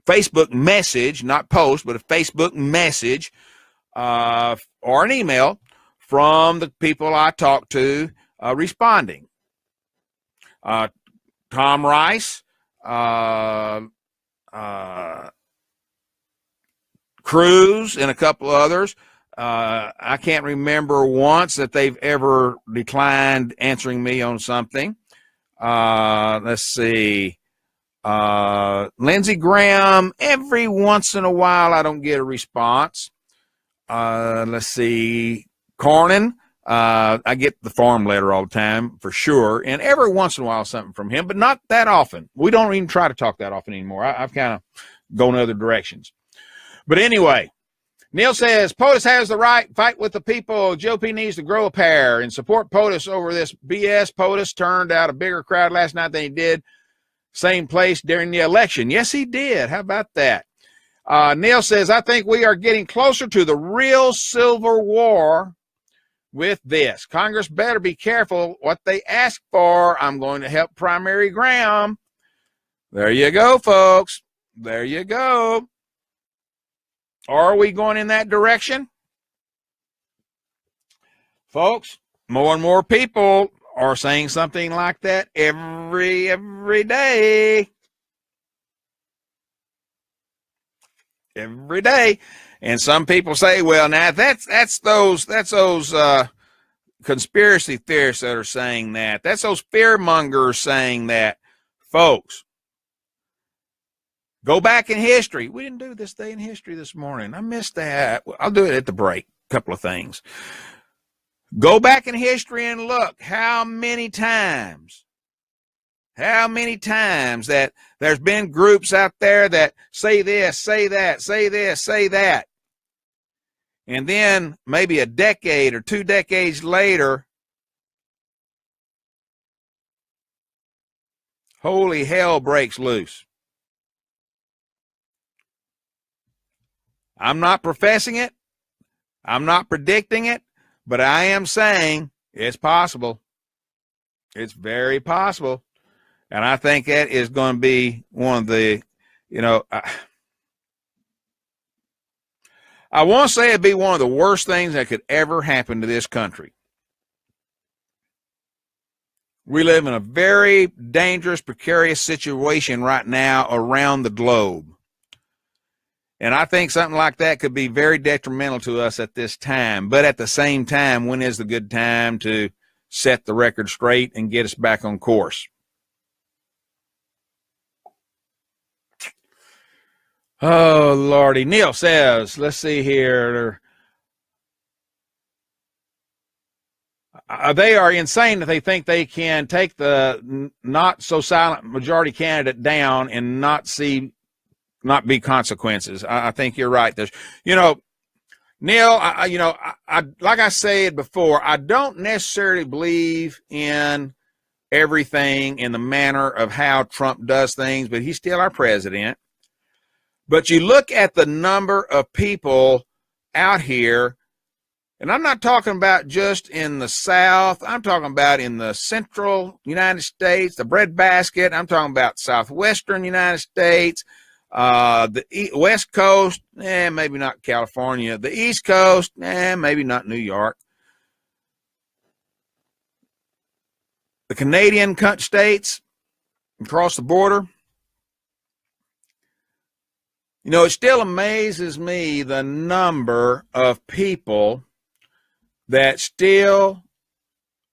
Facebook message, not post, but a Facebook message or an email from the people I talk to responding. Tom Rice, Cruz, and a couple others. I can't remember once that they've ever declined answering me on something. Let's see. Lindsey Graham, every once in a while I don't get a response. Let's see. Cornyn, I get the farm letter all the time for sure, and every once in a while something from him, but not that often. We don't even try to talk that often anymore. I've kind of gone other directions. But anyway, Neil says, POTUS has the right. Fight with the people. GOP needs to grow a pair and support POTUS over this BS. POTUS turned out a bigger crowd last night than he did same place during the election. Yes, he did. How about that? Neil says, I think we are getting closer to the real Civil War with this. Congress better be careful what they ask for. I'm going to help Primary Graham. There you go, folks. There you go. Are we going in that direction? Folks, more and more people are saying something like that every day. Every day. And some people say, well, now that's those conspiracy theorists that are saying that. That's those fear mongers saying that. Folks, go back in history. We didn't do this day in history this morning. I missed that. I'll do it at the break. A couple of things. Go back in history and look how many times that there's been groups out there that say this, say that, say this, say that. And then maybe a decade or 2 decades later, holy hell breaks loose. I'm not professing it. I'm not predicting it, but I am saying it's possible. It's very possible. And I think that is going to be one of the, I want to say it'd be one of the worst things that could ever happen to this country. We live in a very dangerous, precarious situation right now around the globe. And I think something like that could be very detrimental to us at this time. But at the same time, when is the good time to set the record straight and get us back on course? Oh, Lordy. Neil says, let's see here. They are insane that they think they can take the not so silent majority candidate down and not be consequences. I think you're right. There's, Neil, I like I said before, I don't necessarily believe in everything in the manner of how Trump does things, but he's still our president. But you look at the number of people out here, and I'm not talking about just in the South. I'm talking about in the central United States, the breadbasket. I'm talking about southwestern United States, the West Coast, maybe not California. The East Coast, maybe not New York. The Canadian states across the border. It still amazes me the number of people that still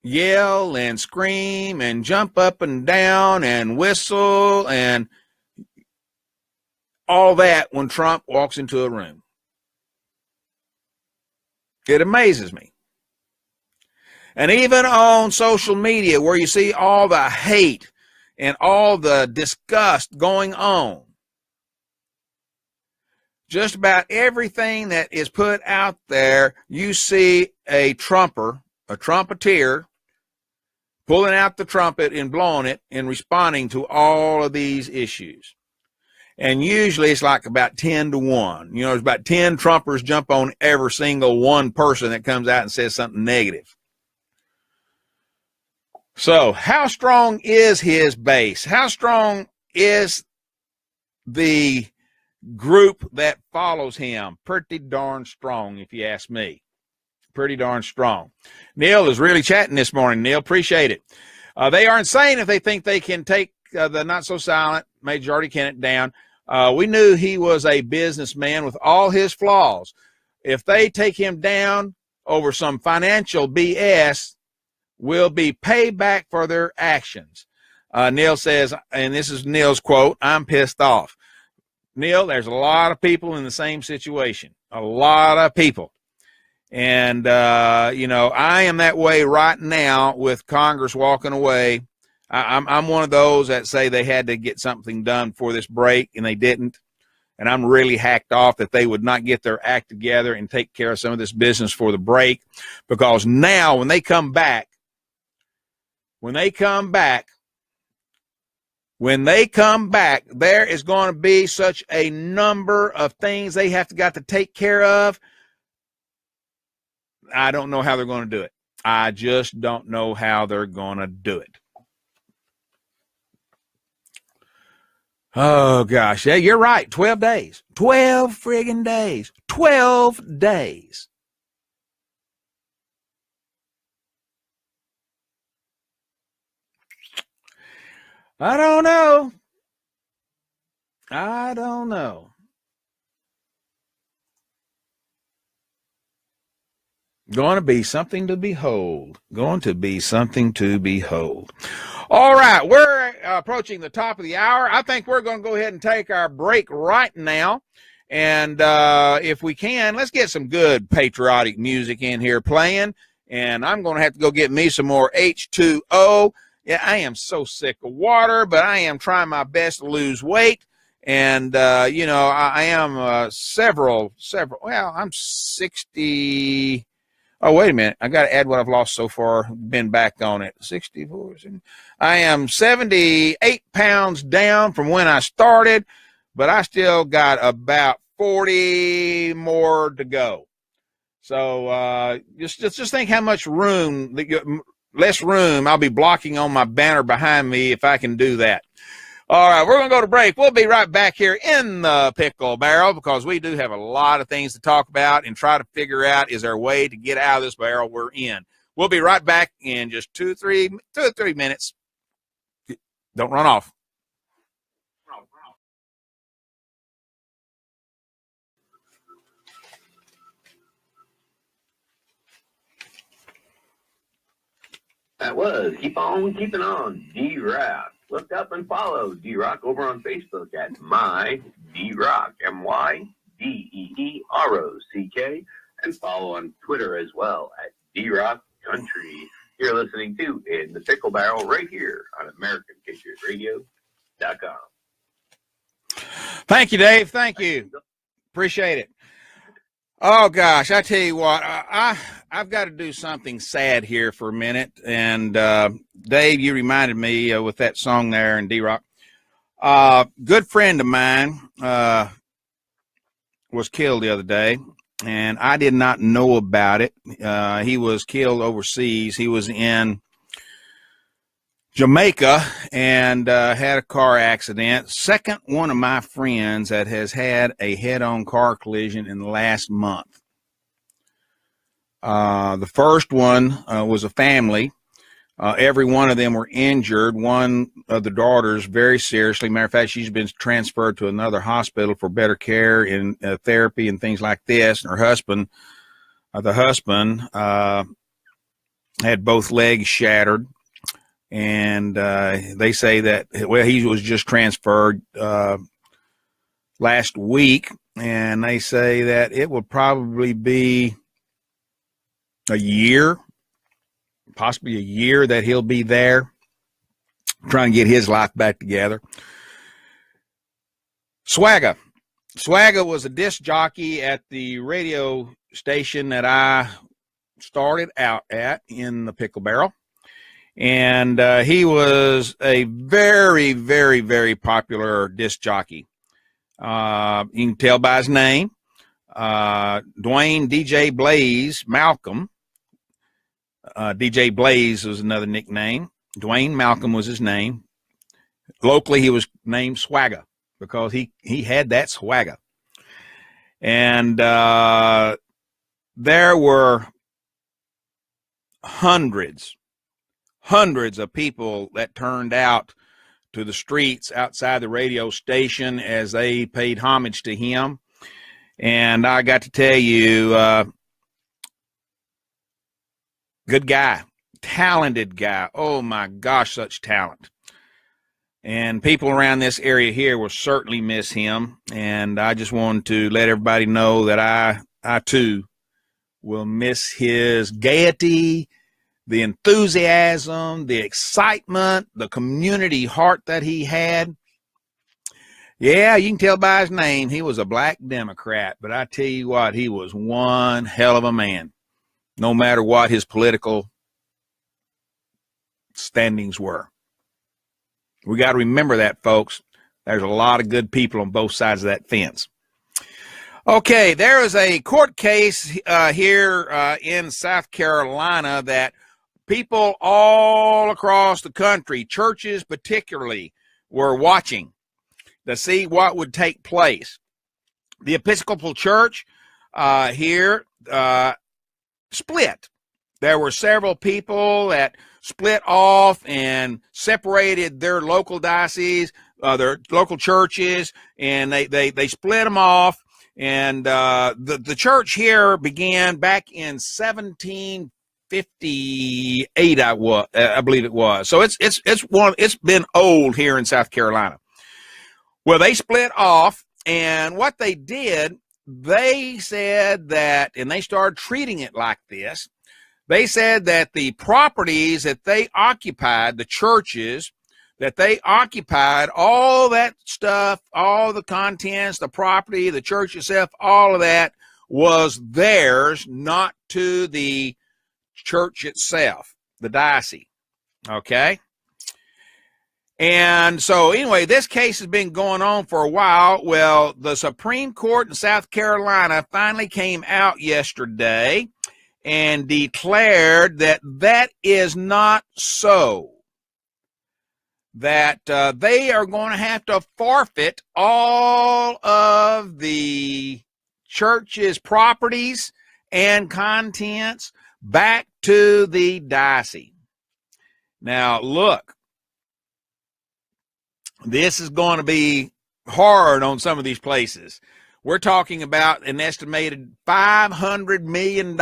yell and scream and jump up and down and whistle and all that when Trump walks into a room. It amazes me. And even on social media where you see all the hate and all the disgust going on, just about everything that is put out there, you see a trumpeter pulling out the trumpet and blowing it and responding to all of these issues. And usually it's like about 10 to 1. There's about 10 Trumpers jump on every single one person that comes out and says something negative. So how strong is his base? How strong is the group that follows him? Pretty darn strong, if you ask me. Pretty darn strong. Neil is really chatting this morning. Neil, appreciate it. They are insane if they think they can take the not-so-silent Majority candidate down. We knew he was a businessman with all his flaws. If they take him down over some financial BS, will be payback for their actions. Neil says, and this is Neil's quote, "I'm pissed off." Neil, there's a lot of people in the same situation. A lot of people. And, you know, I am that way right now with Congress walking away. I'm one of those that say they had to get something done for this break, and they didn't. And I'm really hacked off that they would not get their act together and take care of some of this business for the break. Because now when they come back, there is going to be such a number of things they have got to take care of. I don't know how they're going to do it. I just don't know how they're going to do it. Oh, gosh. Yeah, you're right. 12 days. 12 friggin' days. 12 days. I don't know. I don't know. Going to be something to behold. Going to be something to behold. All right, we're approaching the top of the hour. I think we're going to go ahead and take our break right now. And if we can, let's get some good patriotic music in here playing. And I'm going to have to go get me some more H2O. Yeah, I am so sick of water, but I am trying my best to lose weight. And, you know, I am well, I'm 60. Oh, wait a minute. I got to add what I've lost so far. Been back on it. 64. I am 78 pounds down from when I started, but I still got about 40 more to go. So just think how much room, less room I'll be blocking on my banner behind me if I can do that. All right, we're going to go to break. We'll be right back here in the Pickle Barrel because we do have a lot of things to talk about and try to figure out, is there a way to get out of this barrel we're in? We'll be right back in just 2 or 3 minutes. Don't run off. That was Keep On Keeping On, D-Rock. Look up and follow D-Rock over on Facebook at My D-Rock, MYDEEROCK, and follow on Twitter as well at D-Rock Country. You're listening to In the Pickle Barrel right here on AmericanPatriotRadio.com. Thank you, Dave. Thank you. Appreciate it. Oh, gosh, I tell you what, I've got to do something sad here for a minute. And, Dave, you reminded me with that song there in D-Rock. Good friend of mine was killed the other day, and I did not know about it. He was killed overseas. He was in Jamaica and had a car accident. Second one of my friends that has had a head-on car collision in the last month. The first one was a family. Every one of them were injured. One of the daughters very seriously. Matter of fact, she's been transferred to another hospital for better care and therapy and things like this. And her husband, the husband, had both legs shattered. And they say that, well, he was just transferred last week, and they say that it will probably be a year, possibly a year that he'll be there trying to get his life back together. Swagger was a disc jockey at the radio station that I started out at in the Pickle Barrel. And he was a very, very, very popular disc jockey. You can tell by his name. Dwayne DJ Blaze Malcolm. DJ Blaze was another nickname. Dwayne Malcolm was his name. Locally, he was named Swagger because he had that swagger. And there were hundreds of people that turned out to the streets outside the radio station as they paid homage to him. And I got to tell you, good guy, talented guy. Oh my gosh, such talent. And people around this area here will certainly miss him. And I just wanted to let everybody know that I too will miss his gaiety, the enthusiasm, the excitement, the community heart that he had. Yeah, you can tell by his name, he was a black Democrat, but I tell you what, he was one hell of a man, no matter what his political standings were. We got to remember that, folks. There's a lot of good people on both sides of that fence. Okay, there is a court case here in South Carolina that people all across the country, churches particularly, were watching to see what would take place. The Episcopal Church here split. There were several people that split off and separated their local diocese, their local churches, and they split them off. And the church here began back in 1758, I believe it was. So it's been old here in South Carolina. Well, they split off, and what they did, they said that, and they started treating it like this. They said that the properties that they occupied, the churches that they occupied, all that stuff, all the contents, the property, the church itself, all of that was theirs, not to the church itself, the diocese. Okay? And so anyway, this case has been going on for a while. Well, the Supreme Court in South Carolina finally came out yesterday and declared that that is not so. That they are going to have to forfeit all of the church's properties and contents back to the diocese. Now, look, this is going to be hard on some of these places. We're talking about an estimated $500 million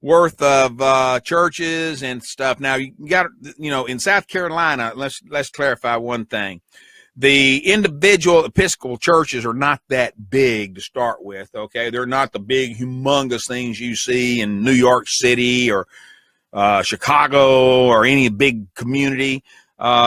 worth of churches and stuff. Now, you got, in South Carolina, let's clarify one thing. The individual Episcopal churches are not that big to start with, okay? They're not the big, humongous things you see in New York City or Chicago or any big community.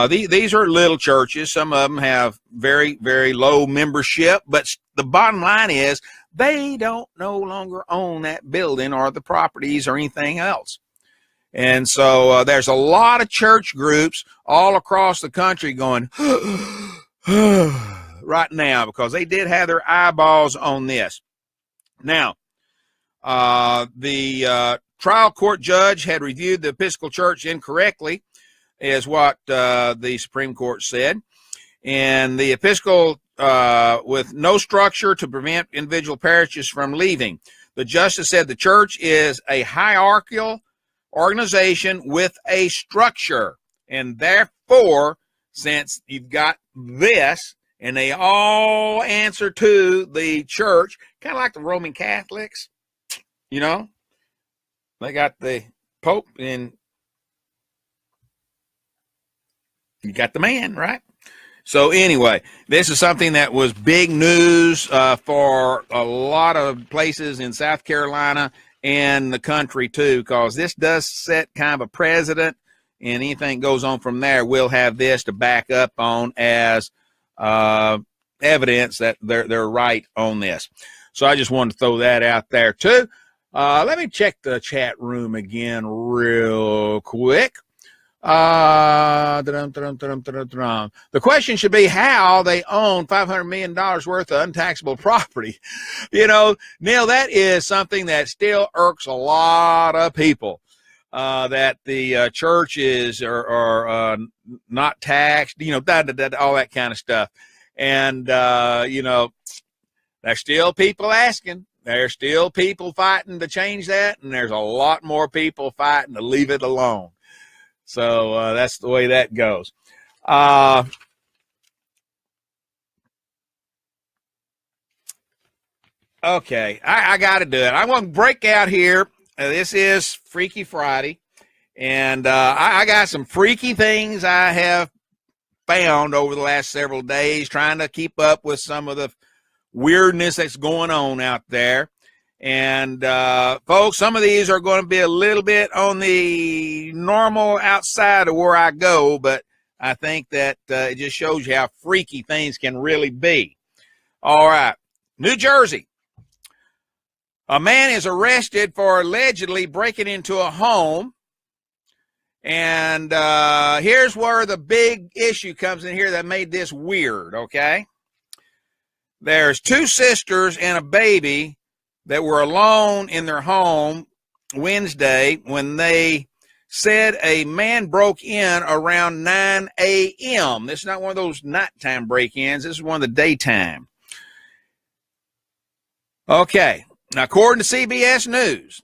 These are little churches. Some of them have very, very low membership, but the bottom line is they don't no longer own that building or the properties or anything else. And so there's a lot of church groups all across the country going right now because they did have their eyeballs on this. Now, the trial court judge had reviewed the Episcopal Church incorrectly, is what the Supreme Court said. And the Episcopal, with no structure to prevent individual parishes from leaving. The justice said the church is a hierarchical organization with a structure. And therefore, since you've got this, and they all answer to the church, kind of like the Roman Catholics, they got the Pope and you got the man, right? So anyway, this is something that was big news for a lot of places in South Carolina and the country too, because this does set kind of a precedent, and anything goes on from there, we'll have this to back up on as evidence that they're right on this. So I just wanted to throw that out there too. Let me check the chat room again real quick. The question should be how they own $500 million worth of untaxable property. Neil, that is something that still irks a lot of people. that the churches are not taxed, you know, all that kind of stuff. And, you know, there's still people asking. There's still people fighting to change that, and there's a lot more people fighting to leave it alone. So that's the way that goes. Okay, I got to do it. I want to break out here. This is Freaky Friday, and I got some freaky things I have found over the last several days, trying to keep up with some of the weirdness that's going on out there. And folks, some of these are going to be a little bit on the normal outside of where I go, but I think that it just shows you how freaky things can really be. All right, New Jersey. A man is arrested for allegedly breaking into a home. And here's where the big issue comes in here that made this weird, okay? There's two sisters and a baby that were alone in their home Wednesday when they said a man broke in around 9 a.m. This is not one of those nighttime break-ins. This is one of the daytime. Okay. Now, according to CBS News,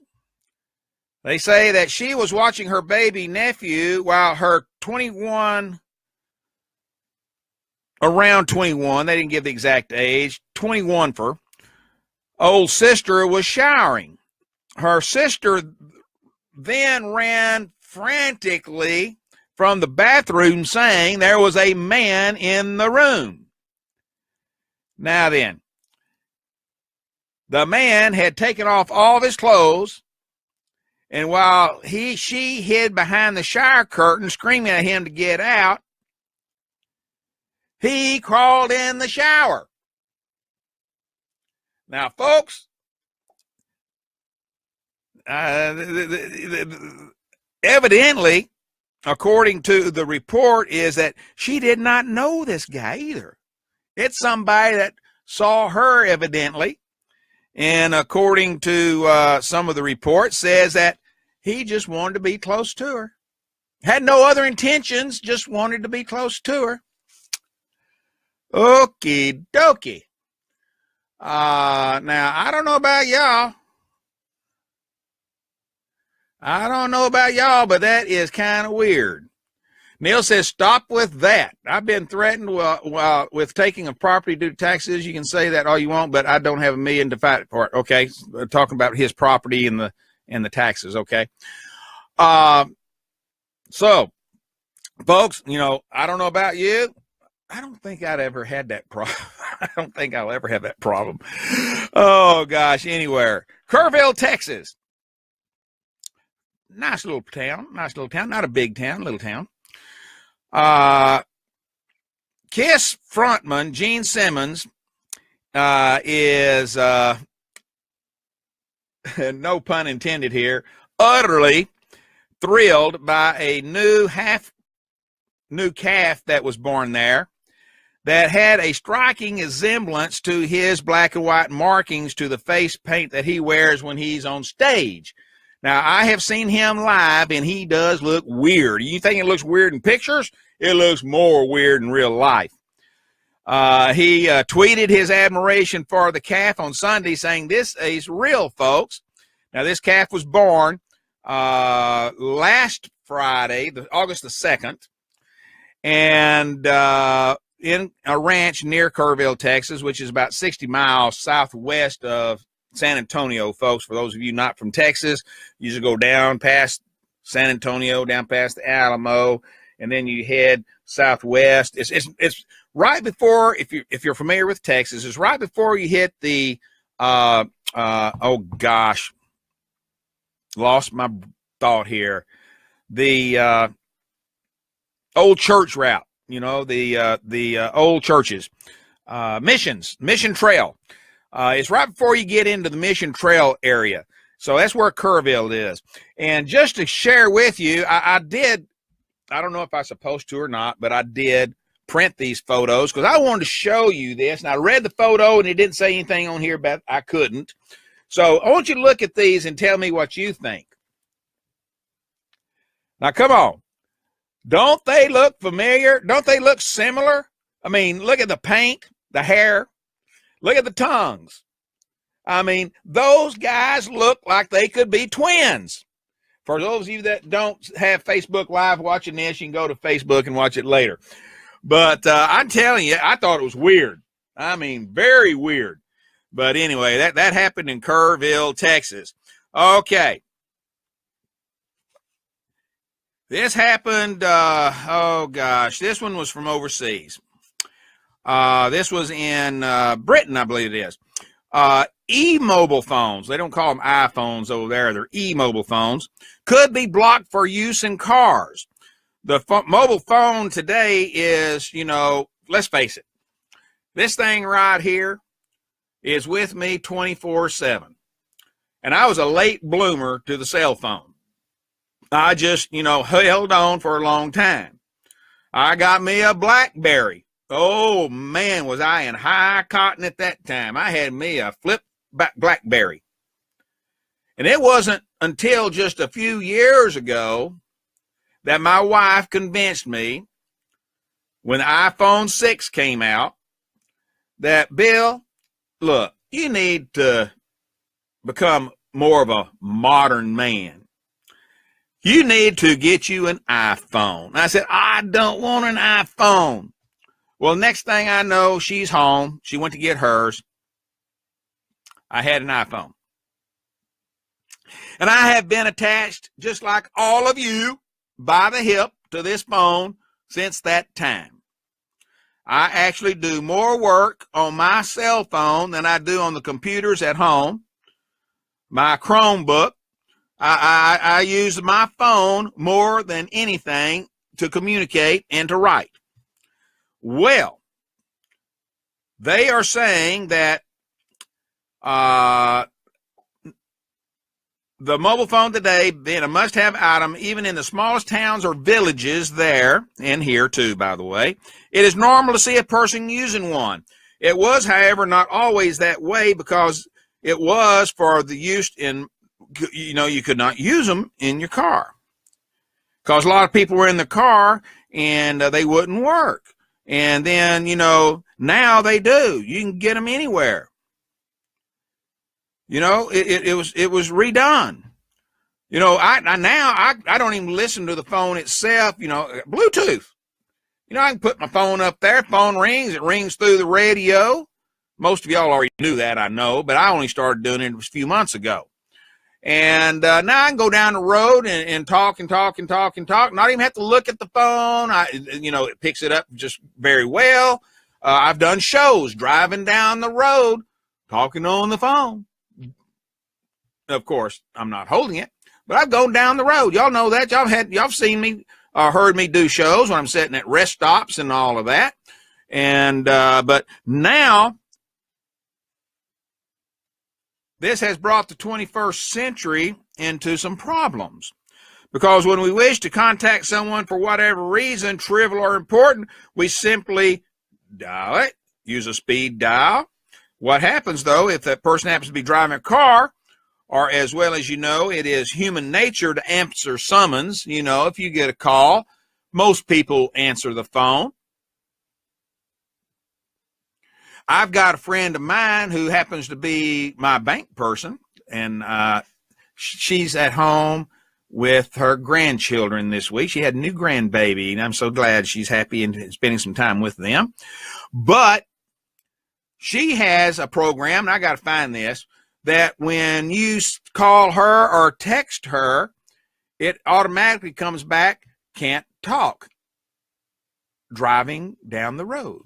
they say that she was watching her baby nephew while her around 21, they didn't give the exact age, 21 for, old sister was showering. Her sister then ran frantically from the bathroom saying there was a man in the room. Now then, the man had taken off all of his clothes, and while she hid behind the shower curtain screaming at him to get out, he crawled in the shower. Now, folks, evidently, according to the report, is that she did not know this guy either. It's somebody that saw her, evidently. And according to some of the reports, says that he just wanted to be close to her. Had no other intentions, just wanted to be close to her. Okie dokie. Now, I don't know about y'all. But that is kind of weird. Neil says, stop with that. I've been threatened with taking a property due to taxes. You can say that all you want, but I don't have $1 million to fight for it. Okay. Talking about his property and the taxes. Okay. So folks, you know, I don't know about you. I don't think I'd ever had that problem. I don't think I'll ever have that problem. Oh gosh. Anywhere. Kerrville, Texas. Nice little town. Not a big town, little town. Kiss frontman Gene Simmons is no pun intended here, utterly thrilled by a new calf that was born there that had a striking resemblance to his black and white markings to the face paint that he wears when he's on stage. Now, I have seen him live, and he does look weird. You think it looks weird in pictures? It looks more weird in real life. He tweeted his admiration for the calf on Sunday, saying, "This is real, folks." Now, this calf was born last Friday, August the 2nd, and in a ranch near Kerrville, Texas, which is about 60 miles southwest of San Antonio, folks. For those of you not from Texas, you just go down past San Antonio, down past the Alamo, and then you head southwest. It's right before, if you're familiar with Texas, it's right before you hit the oh gosh, lost my thought here. The old church route, you know, the old churches, Mission Trail. It's right before you get into the Mission Trail area. So that's where Kerrville is. And just to share with you, I don't know if I'm supposed to or not, but I did print these photos because I wanted to show you this. And I read the photo and it didn't say anything on here, but I couldn't. So I want you to look at these and tell me what you think. Now, come on. Don't they look familiar? Don't they look similar? I mean, look at the paint, the hair. Look at the tongues. I mean, those guys look like they could be twins. For those of you that don't have Facebook Live watching this, you can go to Facebook and watch it later. But I'm telling you, I thought it was weird. I mean, very weird. But anyway, that happened in Kerrville, Texas. Okay. This happened, oh gosh, this one was from overseas. This was in Britain, I believe it is. E-mobile phones, they don't call them iPhones over there, they're e-mobile phones, could be blocked for use in cars. The mobile phone today is, you know, let's face it, this thing right here is with me 24/7. And I was a late bloomer to the cell phone. I just, you know, held on for a long time. I got me a BlackBerry. Oh, man, was I in high cotton at that time. I had me a flip BlackBerry. And it wasn't until just a few years ago that my wife convinced me, when the iPhone 6 came out, that, Bill, look, you need to become more of a modern man. You need to get you an iPhone. And I said, I don't want an iPhone. Well, next thing I know, she's home. She went to get hers. I had an iPhone. And I have been attached, just like all of you, by the hip to this phone since that time. I actually do more work on my cell phone than I do on the computers at home. My Chromebook, I use my phone more than anything to communicate and to write. Well, they are saying that the mobile phone today being a must-have item, even in the smallest towns or villages there, and here too, by the way, it is normal to see a person using one. It was, however, not always that way, because it was for the use in, you know, you could not use them in your car. Because a lot of people were in the car and they wouldn't work. And then, you know, now they do. You can get them anywhere. You know, it was redone. You know, I don't even listen to the phone itself. You know, Bluetooth. You know, I can put my phone up there. Phone rings. It rings through the radio. Most of y'all already knew that, I know, but I only started doing it a few months ago. And now I can go down the road and talk and talk and talk and talk. Not even have to look at the phone. You know, it picks it up just very well. I've done shows driving down the road, talking on the phone. Of course, I'm not holding it, but I've gone down the road. Y'all know that. Y'all seen me, heard me do shows when I'm sitting at rest stops and all of that. And but now, this has brought the 21st century into some problems, because when we wish to contact someone for whatever reason, trivial or important, we simply dial it, use a speed dial. What happens, though, if that person happens to be driving a car, or as well as you know, it is human nature to answer summons. You know, if you get a call, most people answer the phone. I've got a friend of mine who happens to be my bank person, and she's at home with her grandchildren this week. She had a new grandbaby, and I'm so glad she's happy and spending some time with them. But she has a program, and I got to find this, that when you call her or text her, it automatically comes back, can't talk, driving down the road.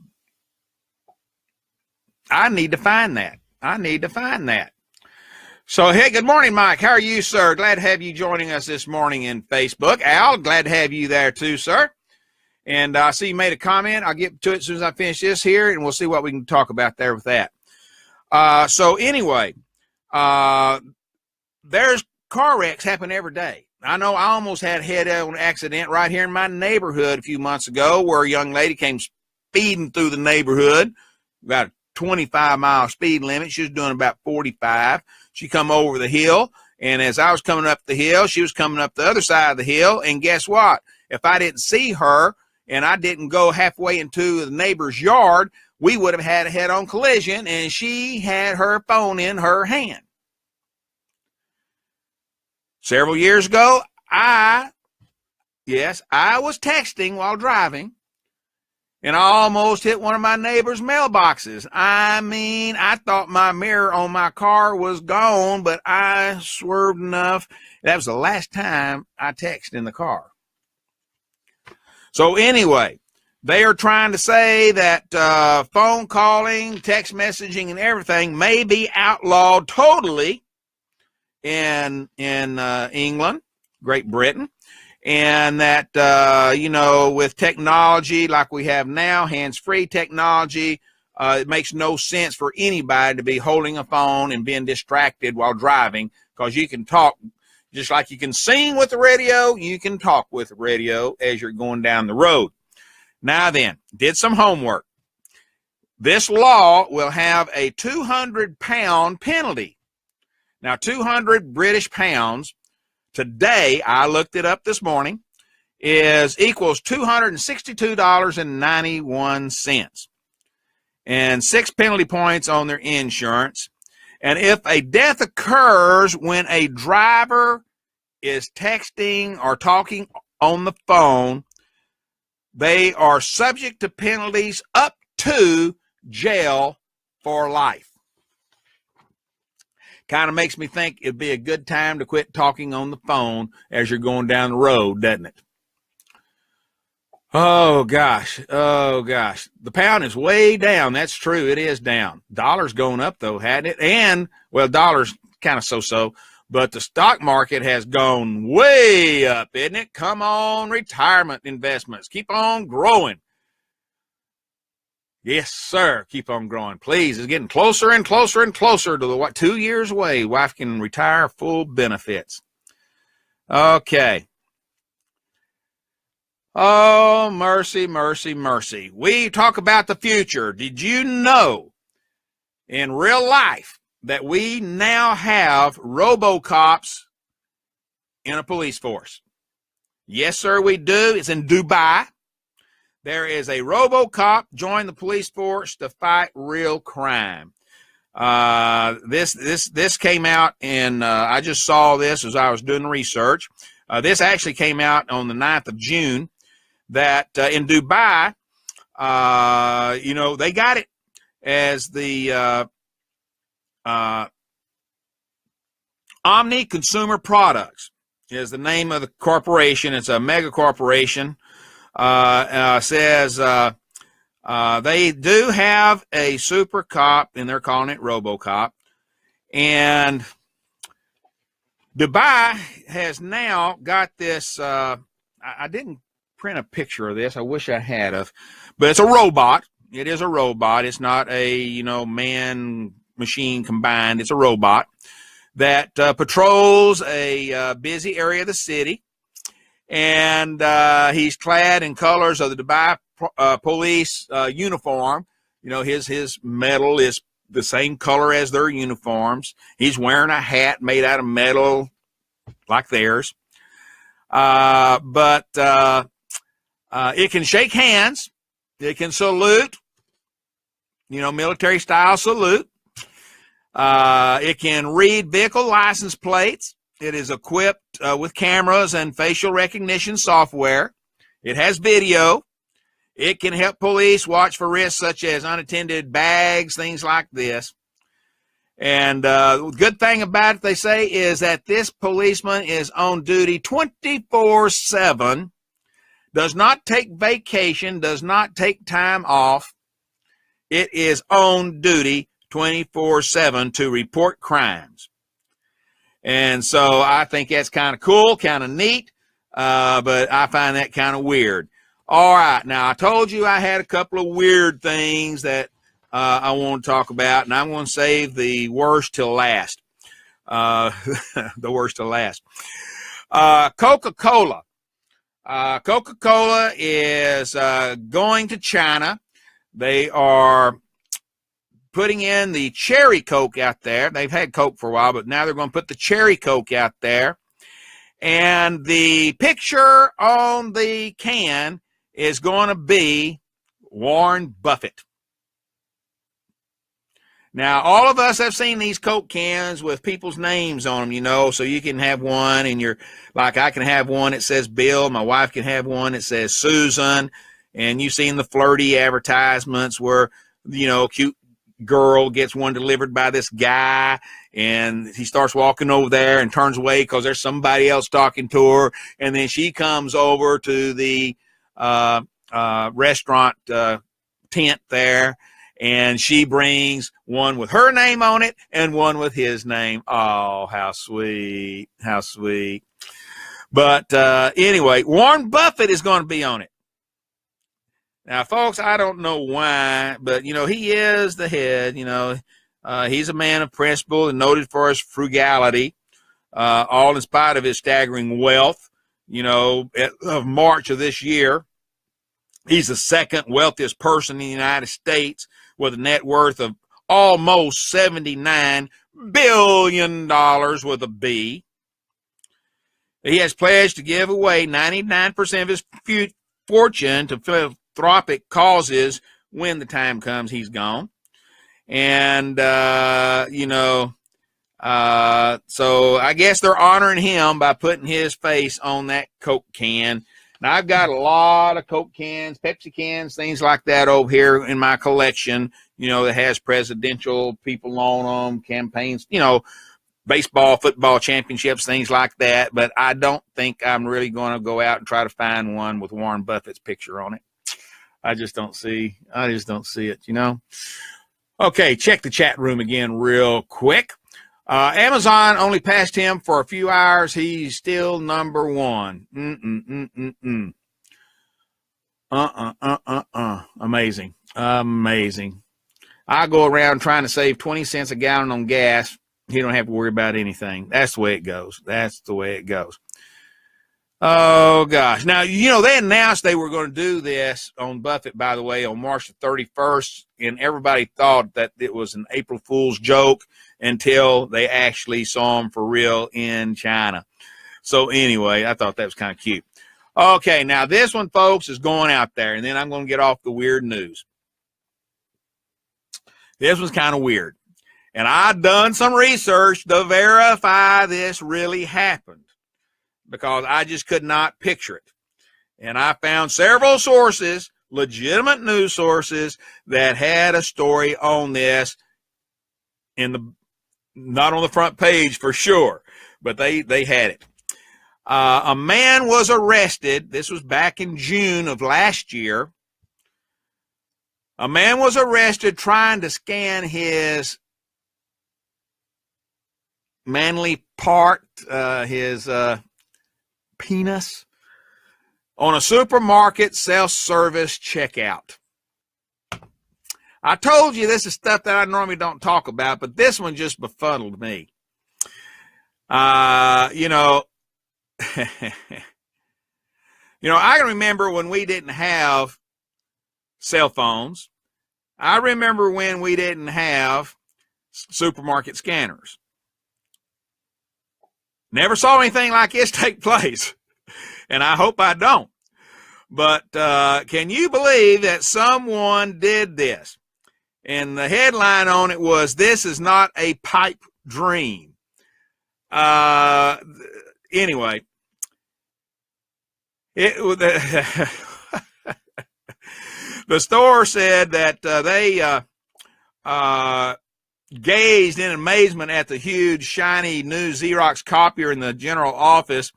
I need to find that. I need to find that. So, hey, good morning, Mike. How are you, sir? Glad to have you joining us this morning in Facebook. Al, glad to have you there too, sir. And I see you made a comment. I'll get to it as soon as I finish this here, and we'll see what we can talk about there with that. So anyway, there's car wrecks happen every day. I know I almost had a head-on accident right here in my neighborhood a few months ago, where a young lady came speeding through the neighborhood, about a 25-mile speed limit. She was doing about 45. She come over the hill, And as I was coming up the hill, she was coming up the other side of the hill. And guess what? If I didn't see her and I didn't go halfway into the neighbor's yard, we would have had a head-on collision, and she had her phone in her hand. Several years ago, I was texting while driving, and I almost hit one of my neighbor's mailboxes. I mean, I thought my mirror on my car was gone, but I swerved enough. That was the last time I texted in the car. So anyway, they are trying to say that phone calling, text messaging, and everything may be outlawed totally in England, Great Britain, and that, with technology like we have now, hands-free technology, it makes no sense for anybody to be holding a phone and being distracted while driving, because you can talk. Just like you can sing with the radio, you can talk with the radio as you're going down the road. Now then, did some homework. This law will have a 200-pound penalty. Now, 200 British pounds, today, I looked it up this morning, equals $262.91. And 6 penalty points on their insurance. And if a death occurs when a driver is texting or talking on the phone, they are subject to penalties up to jail for life. Kind of makes me think it'd be a good time to quit talking on the phone as you're going down the road, doesn't it? Oh, gosh. The pound is way down. That's true. It is down. Dollar's going up, though, hadn't it? And, well, dollar's kind of so-so, but the stock market has gone way up, isn't it? Come on, retirement investments. Keep on growing. Yes, sir. Keep on growing. Please. It's getting closer and closer and closer to the 2 years away. Wife can retire full benefits. Okay. Oh, mercy, mercy, mercy. We talk about the future. Did you know in real life that we now have RoboCops in a police force? Yes, sir, we do. It's in Dubai. There is a RoboCop joined the police force to fight real crime. This came out in, I just saw this as I was doing research. This actually came out on the 9th of June. That in Dubai, they got it as the Omni Consumer Products is the name of the corporation. It's a mega corporation. Says they do have a super cop, and they're calling it RoboCop. And Dubai has now got this. I didn't print a picture of this. I wish I had of, but it's a robot. It is a robot. It's not a, man machine combined. It's a robot that patrols a busy area of the city. And he's clad in colors of the Dubai police uniform. His metal is the same color as their uniforms. He's wearing a hat made out of metal like theirs. But it can shake hands. It can salute, military style salute. It can read vehicle license plates. It is equipped with cameras and facial recognition software. It has video. It can help police watch for risks such as unattended bags, things like this. And the good thing about it, they say, is that this policeman is on duty 24/7. Does not take vacation, does not take time off. It is on duty 24/7 to report crimes. And so I think that's kind of cool, kind of neat, but I find that kind of weird. All right, now I told you I had a couple of weird things that I want to talk about, and I'm going to save the worst till last. The worst till last. Coca-Cola. Coca-Cola is going to China. They are putting in the cherry Coke out there. They've had Coke for a while, but now they're going to put the cherry Coke out there. And the picture on the can is going to be Warren Buffett. Now, all of us have seen these Coke cans with people's names on them, you know, so you can have one and you're like, I can have one that says Bill. My wife can have one that says Susan. And you've seen the flirty advertisements where, you know, cute girl gets one delivered by this guy and he starts walking over there and turns away because there's somebody else talking to her. And then she comes over to the restaurant tent there, and she brings one with her name on it and one with his name. Oh, how sweet. How sweet. But anyway, Warren Buffett is going to be on it. Now, folks, I don't know why, but, you know, he is the head. You know, he's a man of principle and noted for his frugality, all in spite of his staggering wealth. You know, of March of this year, he's the second wealthiest person in the United States with a net worth of almost $79 billion with a B. He has pledged to give away 99% of his fortune to philanthropic causes when the time comes he's gone. And, you know, so I guess they're honoring him by putting his face on that Coke can. Now, I've got a lot of Coke cans, Pepsi cans, things like that over here in my collection, you know, that has presidential people on them, campaigns, you know, baseball, football championships, things like that. But I don't think I'm really going to go out and try to find one with Warren Buffett's picture on it. I just don't see it, you know. Okay, check the chat room again real quick. Amazon only passed him for a few hours. He's still number one. Amazing. Amazing. I go around trying to save 20 cents a gallon on gas. He don't have to worry about anything. That's the way it goes. That's the way it goes. Oh, gosh. Now, you know, they announced they were going to do this on Buffett, by the way, on March the 31st, and everybody thought that it was an April Fool's joke until they actually saw him for real in China. So anyway, I thought that was kind of cute. Okay, now this one, folks, is going out there, and then I'm going to get off the weird news. This was kind of weird, and I've done some research to verify this really happened, because I just could not picture it. And I found several sources, legitimate news sources, that had a story on this not on the front page for sure, but they had it. A man was arrested. This was back in June of last year. A man was arrested trying to scan his manly part, his penis, on a supermarket self-service checkout. I told you this is stuff that I normally don't talk about, but this one just befuddled me. You know, I can remember when we didn't have cell phones. I remember when we didn't have supermarket scanners. Never saw anything like this take place, and I hope I don't. But can you believe that someone did this? And the headline on it was, "This is not a pipe dream." Anyway, the store said that they gazed in amazement at the huge, shiny new Xerox copier in the general office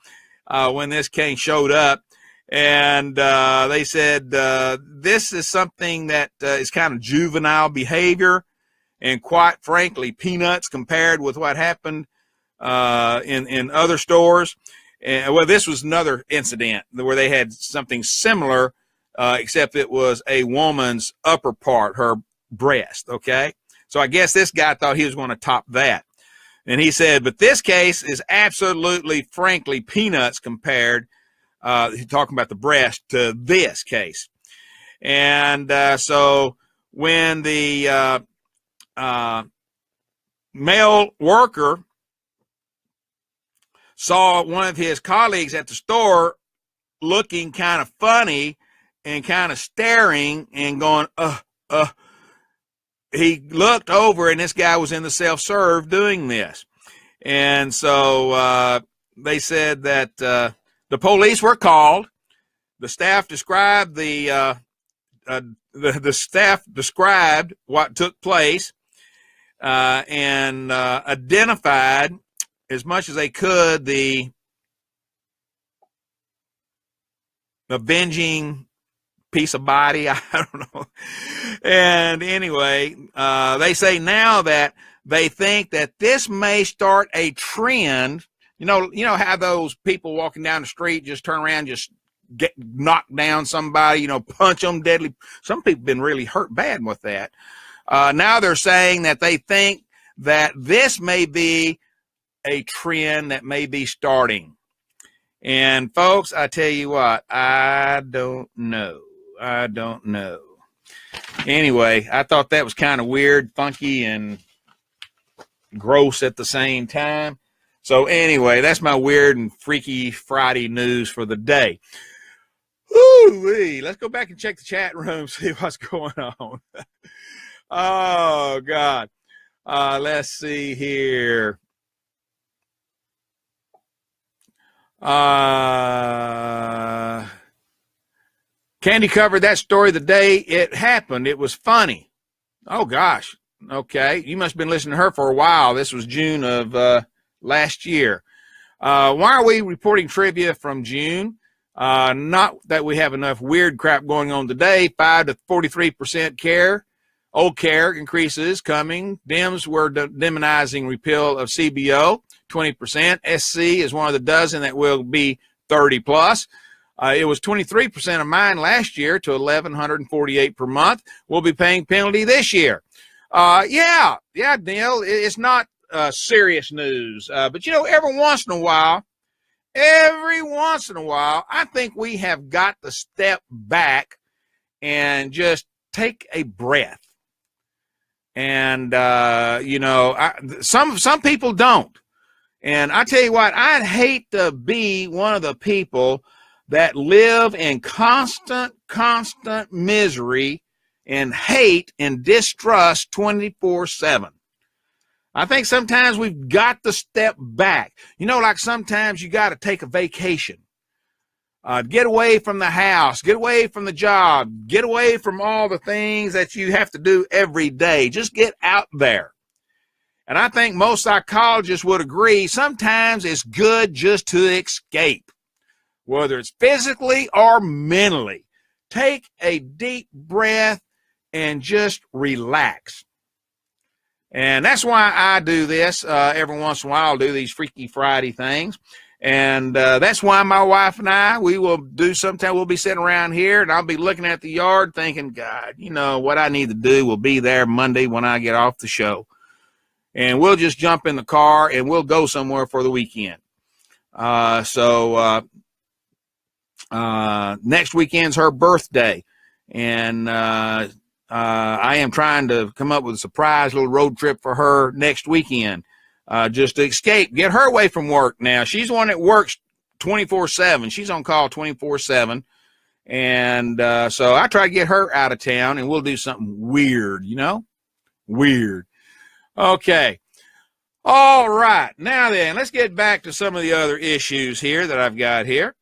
when this cane showed up. And they said this is something that is kind of juvenile behavior, and quite frankly, peanuts compared with what happened in other stores. And, well, this was another incident where they had something similar, except it was a woman's upper part, her breast, okay? So I guess this guy thought he was going to top that. And he said, but this case is absolutely, frankly, peanuts compared, he's talking about the breast, to this case. And so when the male worker saw one of his colleagues at the store looking kind of funny and kind of staring and going, he looked over and this guy was in the self-serve doing this. And so they said that the police were called. The staff described the staff described what took place and identified as much as they could the avenging piece of body. I don't know. And anyway, they say now that they think that this may start a trend. You know how those people walking down the street just turn around, just get knock down somebody, punch them deadly. Some people have been really hurt bad with that. Now they're saying that they think that this may be a trend that may be starting. And folks, I tell you what, I don't know. Anyway, I thought that was kind of weird, funky, and gross at the same time. So anyway, that's my weird and freaky Friday news for the day. Woo-wee. Let's go back and check the chat room, see what's going on. Oh, God. Let's see here. Candy covered that story the day it happened. It was funny. Oh, gosh. Okay. You must have been listening to her for a while. This was June of last year. Why are we reporting trivia from June? Not that we have enough weird crap going on today. 5 to 43% care. Old care increases coming. Dems were demonizing repeal of CBO. 20%. SC is one of the dozen that will be 30 plus. It was 23% of mine last year to $1,148 per month. We'll be paying penalty this year. Yeah, Neil, it's not serious news. But every once in a while, I think we have got to step back and just take a breath. And, some people don't. And I tell you what, I'd hate to be one of the people that live in constant misery and hate and distrust 24/7. I think sometimes we've got to step back. Like sometimes you got to take a vacation. Get away from the house, get away from the job, get away from all the things that you have to do every day. Just get out there. And I think most psychologists would agree sometimes it's good just to escape, whether it's physically or mentally. Take a deep breath and just relax. And that's why I do this. Every once in a while, I'll do these Freaky Friday things. And that's why my wife and I, we will do sometime. We'll be sitting around here and I'll be looking at the yard thinking, God, what I need to do will be there Monday when I get off the show. And we'll just jump in the car and we'll go somewhere for the weekend. So next weekend's her birthday. And I am trying to come up with a surprise little road trip for her next weekend. Just to escape, get her away from work now. She's the one that works 24/7. She's on call 24/7. And so I try to get her out of town and we'll do something weird, weird. Okay. All right. Now then, let's get back to some of the other issues here that I've got here.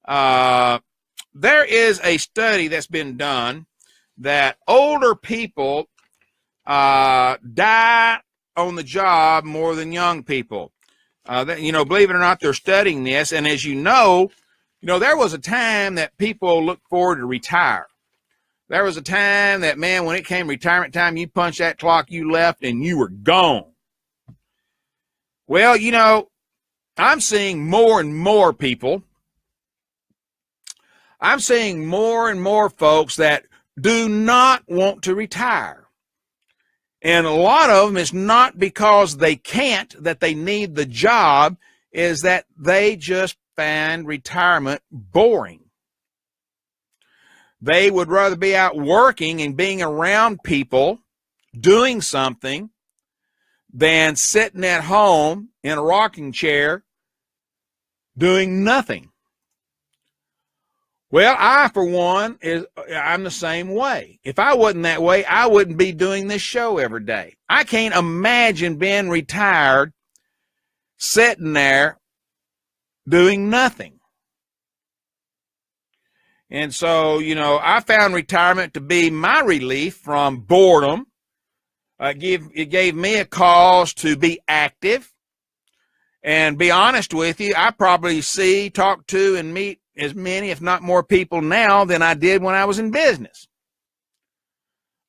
There is a study that's been done that older people die on the job more than young people. Believe it or not, they're studying this. And as there was a time that people looked forward to retire. There was a time that, man, when it came retirement time, you punched that clock, you left, and you were gone. Well, I'm seeing more and more people. I'm seeing more and more folks that do not want to retire. And a lot of them, it's not because they can't, that they need the job, is that they just find retirement boring. They would rather be out working and being around people, doing something than sitting at home in a rocking chair doing nothing. Well, I, for one, I'm the same way. If I wasn't that way, I wouldn't be doing this show every day. I can't imagine being retired, sitting there doing nothing. And so, you know, I found retirement to be my relief from boredom. It gave me a cause to be active. And be honest with you, I probably see, talk to, and meet as many, if not more people now than I did when I was in business.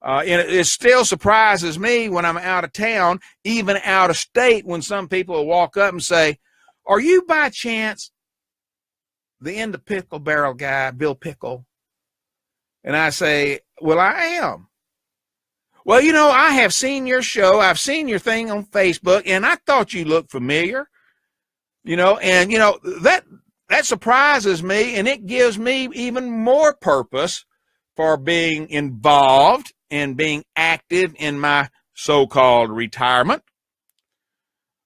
And it still surprises me when I'm out of town, even out of state, when some people will walk up and say, "Are you by chance the end of Pickle Barrel guy, Bill Pickle?" And I say, "Well, I am." "Well, you know, I have seen your show. I've seen your thing on Facebook, and I thought you looked familiar." You know, and, you know, that surprises me, and it gives me even more purpose for being involved and being active in my so-called retirement.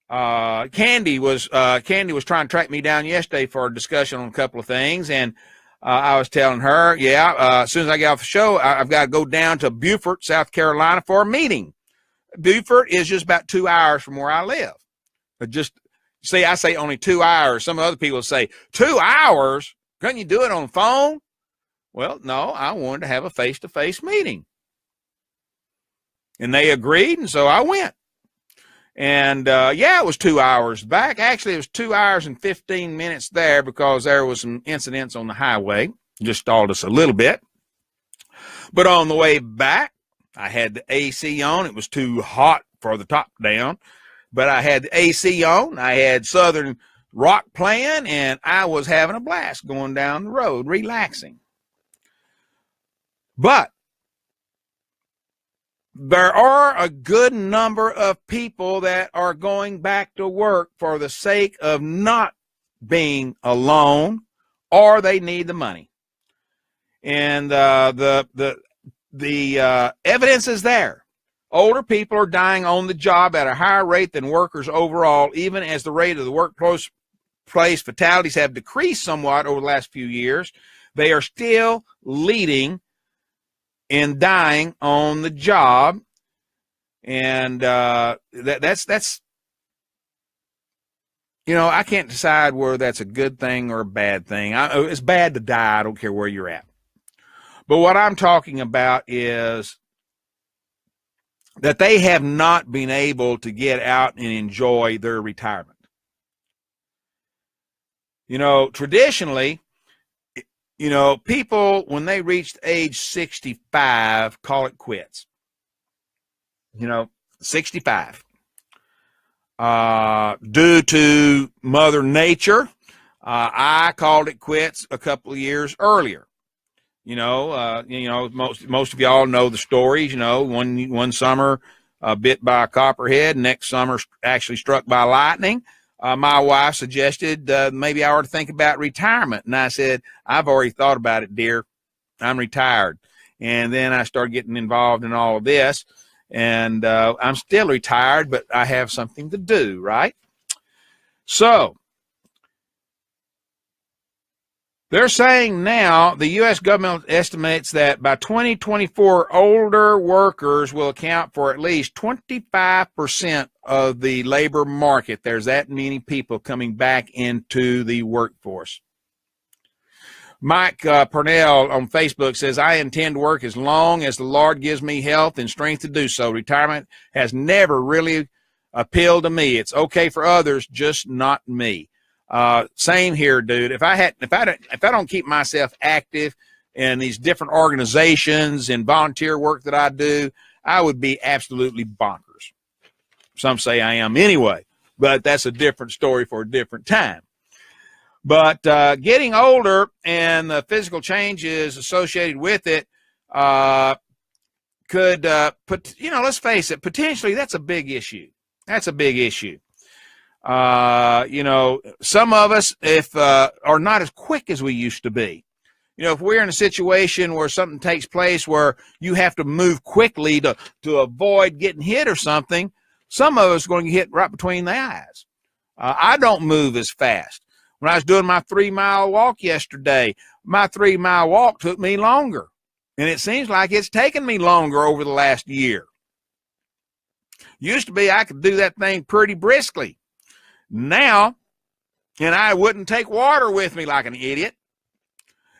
Candy was trying to track me down yesterday for a discussion on a couple of things, and I was telling her, as soon as I get off the show, I've got to go down to Beaufort, South Carolina for a meeting. Beaufort is just about 2 hours from where I live. See, I say only 2 hours. Some other people say, 2 hours? Couldn't you do it on the phone? Well, no, I wanted to have a face-to-face meeting. And they agreed, and so I went. And, it was 2 hours back. Actually, it was 2 hours and 15 minutes there because there was some incidents on the highway. Just stalled us a little bit. But on the way back, I had the AC on. It was too hot for the top down. But I had the AC on, I had Southern rock playing, and I was having a blast going down the road, relaxing. But there are a good number of people that are going back to work for the sake of not being alone, or they need the money. And the evidence is there. Older people are dying on the job at a higher rate than workers overall, even as the rate of the workplace fatalities have decreased somewhat over the last few years. They are still leading in dying on the job. And that's, you know, I can't decide whether that's a good thing or a bad thing. It's bad to die. I don't care where you're at. But what I'm talking about is that they have not been able to get out and enjoy their retirement. You know, traditionally, you know, people, when they reached age 65, call it quits. You know, 65. Due to Mother Nature, I called it quits a couple of years earlier. You know, most of y'all know the stories. You know, one summer bit by a copperhead, next summer actually struck by lightning. My wife suggested maybe I ought to think about retirement, and I said, "I've already thought about it, dear. I'm retired." And then I started getting involved in all of this, and I'm still retired, but I have something to do, right? So they're saying now the U.S. government estimates that by 2024, older workers will account for at least 25% of the labor market. There's that many people coming back into the workforce. Mike Purnell on Facebook says, "I intend to work as long as the Lord gives me health and strength to do so. Retirement has never really appealed to me. It's okay for others, just not me." Same here, dude. If I don't keep myself active in these different organizations and volunteer work that I do, I would be absolutely bonkers. Some say I am anyway, but that's a different story for a different time. But getting older and the physical changes associated with it could put, you know, let's face it, potentially that's a big issue. That's a big issue. You know, some of us, if are not as quick as we used to be. You know, if we're in a situation where something takes place where you have to move quickly to avoid getting hit or something, some of us are going to get hit right between the eyes. I don't move as fast. When I was doing my 3-mile walk yesterday, my 3-mile walk took me longer. And it seems like it's taken me longer over the last year. Used to be I could do that thing pretty briskly. Now, and I wouldn't take water with me like an idiot.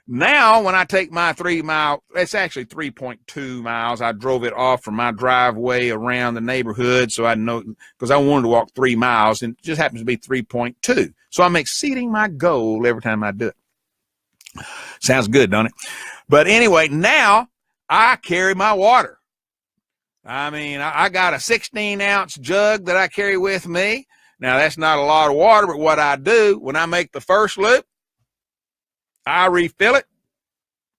Now, when I take my 3-mile, it's actually 3.2 miles. I drove it off from my driveway around the neighborhood so I know, because I wanted to walk 3 miles, and it just happens to be 3.2. So I'm exceeding my goal every time I do it. Sounds good, don't it? But anyway, now I carry my water. I mean, I got a 16-ounce jug that I carry with me. Now, that's not a lot of water, but what I do when I make the first loop, I refill it,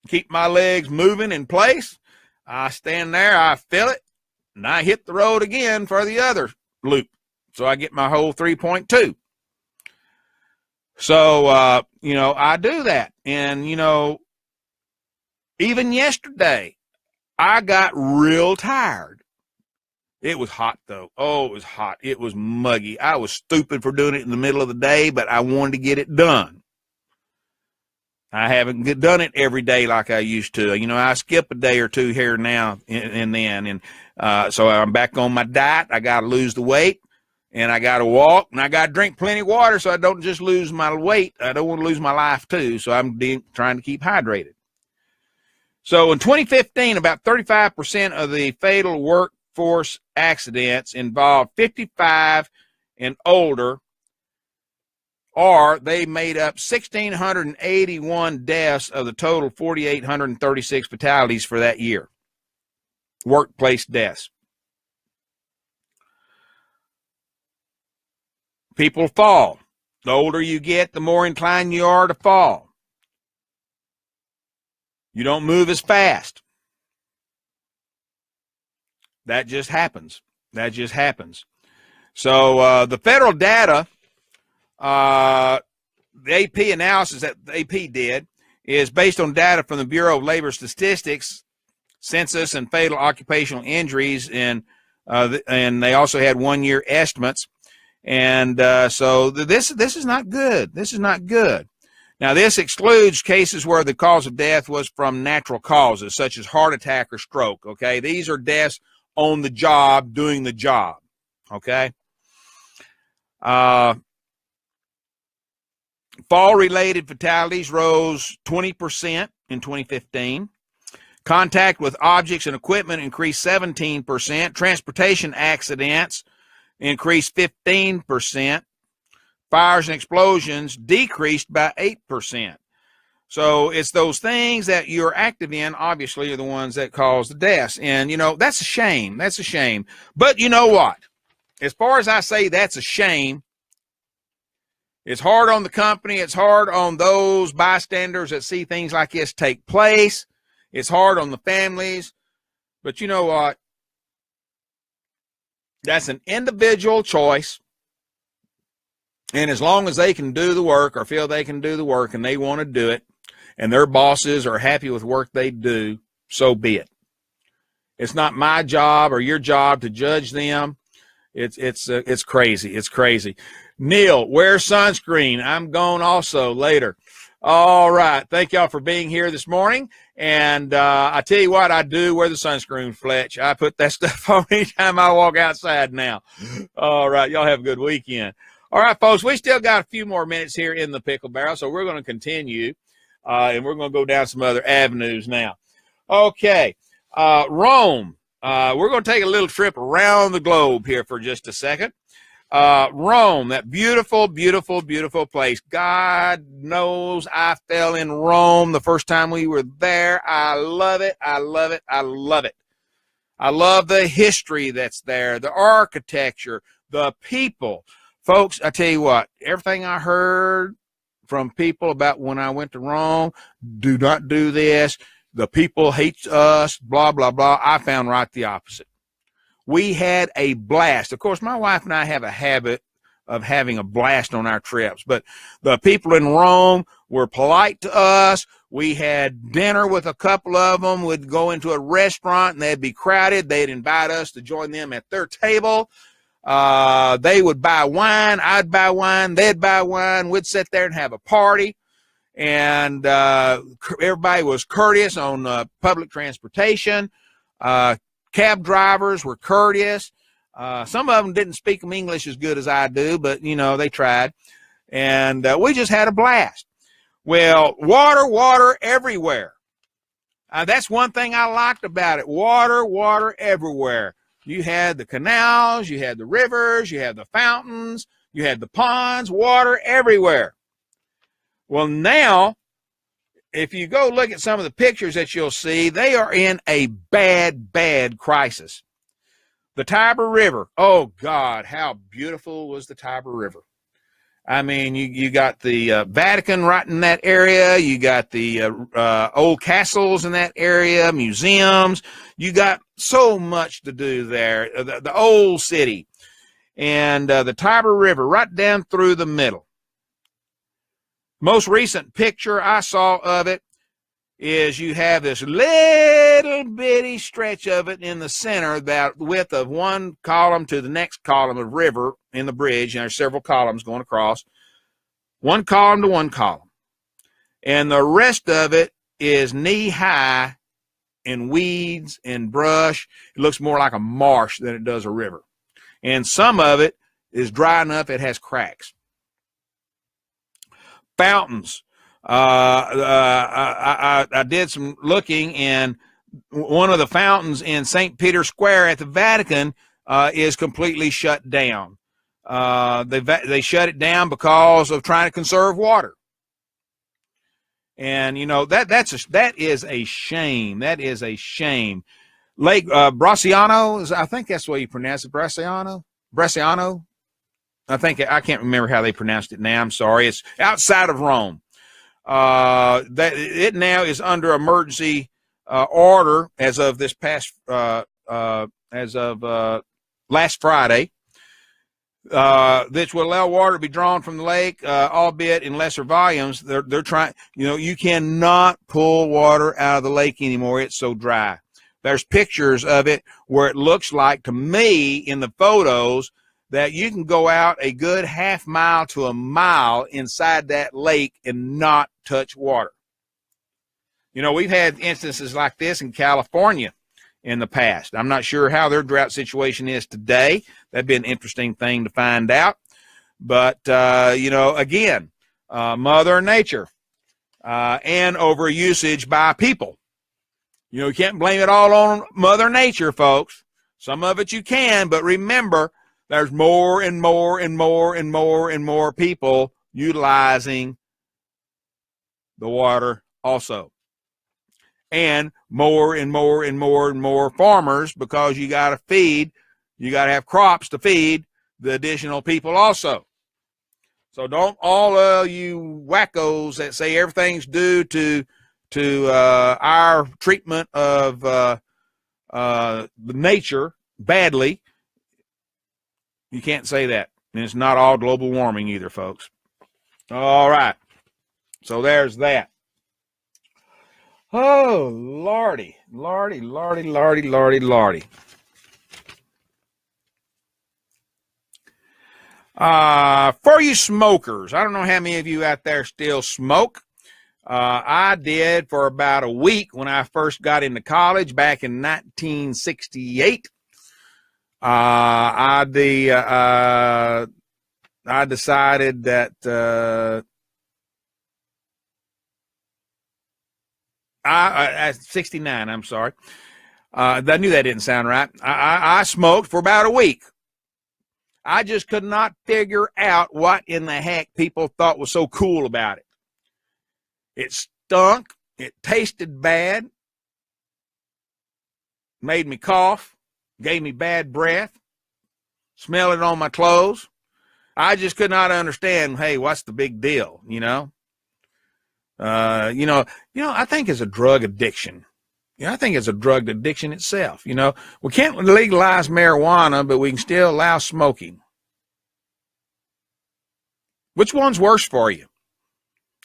keep my legs moving in place. I stand there, I fill it, and I hit the road again for the other loop. So I get my whole 3.2. So, you know, I do that. And, you know, even yesterday, I got real tired. It was hot, though. Oh, it was hot. It was muggy. I was stupid for doing it in the middle of the day, but I wanted to get it done. I haven't done it every day like I used to. You know, I skip a day or two here now and then. And so I'm back on my diet. I got to lose the weight, and I got to walk, and I got to drink plenty of water so I don't just lose my weight. I don't want to lose my life, too. So I'm trying to keep hydrated. So in 2015, about 35% of the fatal workforce accidents involved 55 and older, or they made up 1,681 deaths of the total 4,836 fatalities for that year. Workplace deaths. People fall. The older you get, the more inclined you are to fall. You don't move as fast. That just happens. That just happens. So the federal data, the AP analysis that the AP did is based on data from the Bureau of Labor Statistics, census, and fatal occupational injuries, and they also had 1-year estimates. And so this is not good. This is not good. Now, this excludes cases where the cause of death was from natural causes, such as heart attack or stroke, okay? These are deaths on the job, doing the job, okay? Fall-related fatalities rose 20% in 2015. Contact with objects and equipment increased 17%. Transportation accidents increased 15%. Fires and explosions decreased by 8%. So it's those things that you're active in, obviously, are the ones that cause the deaths. And, you know, that's a shame. That's a shame. But you know what? As far as I say that's a shame, it's hard on the company. It's hard on those bystanders that see things like this take place. It's hard on the families. But you know what? That's an individual choice. And as long as they can do the work or feel they can do the work and they want to do it, and their bosses are happy with work they do, so be it. It's not my job or your job to judge them. It's crazy. It's crazy. Neil, wear sunscreen. I'm going also later. All right. Thank y'all for being here this morning. And I tell you what, I do wear the sunscreen, Fletch. I put that stuff on anytime I walk outside now. All right. Y'all have a good weekend. All right, folks, we still got a few more minutes here in the Pickle Barrel, so we're going to continue, and we're going to go down some other avenues now. Okay, Rome. We're going to take a little trip around the globe here for just a second. Rome, that beautiful, beautiful, beautiful place. God knows I fell in Rome the first time we were there. I love it. I love it. I love it. I love the history that's there, the architecture, the people. Folks, I tell you what, everything I heard from people about when I went to Rome, do not do this, the people hate us, blah, blah, blah, I found right the opposite. We had a blast. Of course, my wife and I have a habit of having a blast on our trips, but the people in Rome were polite to us. We had dinner with a couple of them. We'd go into a restaurant and they'd be crowded. They'd invite us to join them at their table. They would buy wine. I'd buy wine. They'd buy wine. We'd sit there and have a party. And everybody was courteous on public transportation. Cab drivers were courteous. Some of them didn't speak English as good as I do, but, you know, they tried. And we just had a blast. Well, water everywhere. That's one thing I liked about it. Water everywhere. You had the canals, you had the rivers, you had the fountains, you had the ponds, water everywhere. Well, now, if you go look at some of the pictures that you'll see, they are in a bad crisis. The Tiber River. Oh, God, how beautiful was the Tiber River. I mean, you got the Vatican right in that area. You got the old castles in that area, museums. You got so much to do there. The old city. And the Tiber River right down through the middle. Most recent picture I saw of it is you have this little bitty stretch of it in the center, about the width of one column to the next column of river in the bridge. And there's several columns going across. One column to one column. And the rest of it is knee-high in weeds and brush. It looks more like a marsh than it does a river. And some of it is dry enough it has cracks. Fountains. I did some looking, and one of the fountains in St. Peter's Square at the Vatican is completely shut down. They shut it down because of trying to conserve water. And, you know, that is a shame. That is a shame. Lake Bracciano, I think that's the way you pronounce it, Bracciano? I can't remember how they pronounced it now. I'm sorry. It's outside of Rome. It now is under emergency order as of this past last Friday, which will allow water to be drawn from the lake, albeit in lesser volumes. They're trying. You know, you cannot pull water out of the lake anymore. It's so dry. There's pictures of it where it looks like, to me, in the photos, that you can go out a good half mile to a mile inside that lake and not touch water. You know, we've had instances like this in California in the past. I'm not sure how their drought situation is today. That'd be an interesting thing to find out. But, you know, again, Mother Nature and overusage by people. You know, you can't blame it all on Mother Nature, folks. Some of it you can, but remember, there's more and more people utilizing the water also. And more farmers, because you got to feed, you got to have crops to feed the additional people also. So don't all of you wackos that say everything's due to our treatment of the nature badly. You can't say that. And it's not all global warming either, folks. All right. So there's that. Oh, Lordy. For you smokers, I don't know how many of you out there still smoke. I did for about a week when I first got into college back in 1968. I decided that at 69, I'm sorry. I knew that didn't sound right. I smoked for about a week. I just could not figure out what in the heck people thought was so cool about it. It stunk. It tasted bad. Made me cough. Gave me bad breath. Smelled it on my clothes. I just could not understand, hey, what's the big deal, you know? I think it's a drug addiction. You know, I think it's a drug addiction itself. You know, we can't legalize marijuana, but we can still allow smoking. Which one's worse for you?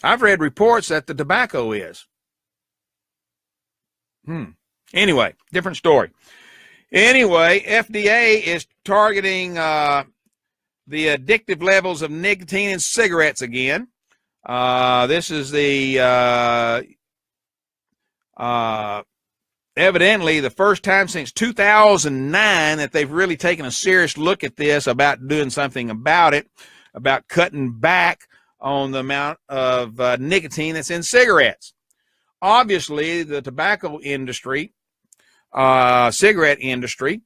I've read reports that the tobacco is. Anyway, different story. Anyway, FDA is targeting the addictive levels of nicotine in cigarettes again. This is the evidently the first time since 2009 that they've really taken a serious look at this, about doing something about it, about cutting back on the amount of nicotine that's in cigarettes. Obviously, the tobacco industry, cigarette industry,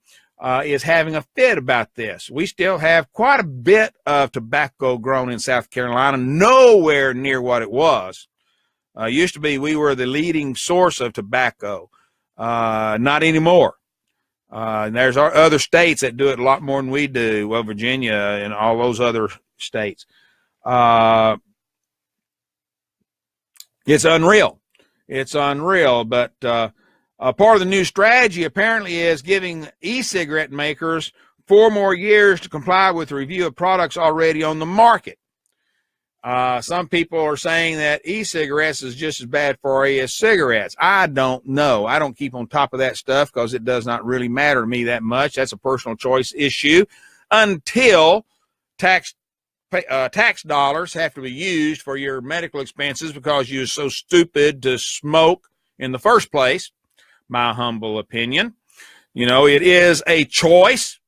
is having a fit about this. We still have quite a bit of tobacco grown in South Carolina, nowhere near what it was. Used to be we were the leading source of tobacco. Not anymore. There's our other states that do it a lot more than we do. Well, Virginia and all those other states. It's unreal. It's unreal. But part of the new strategy apparently is giving e-cigarette makers 4 more years to comply with the review of products already on the market. Some people are saying that e-cigarettes is just as bad for you as cigarettes. I don't know. I don't keep on top of that stuff because it does not really matter to me that much. That's a personal choice issue until tax dollars have to be used for your medical expenses because you're so stupid to smoke in the first place. My humble opinion. You know, it is a choice.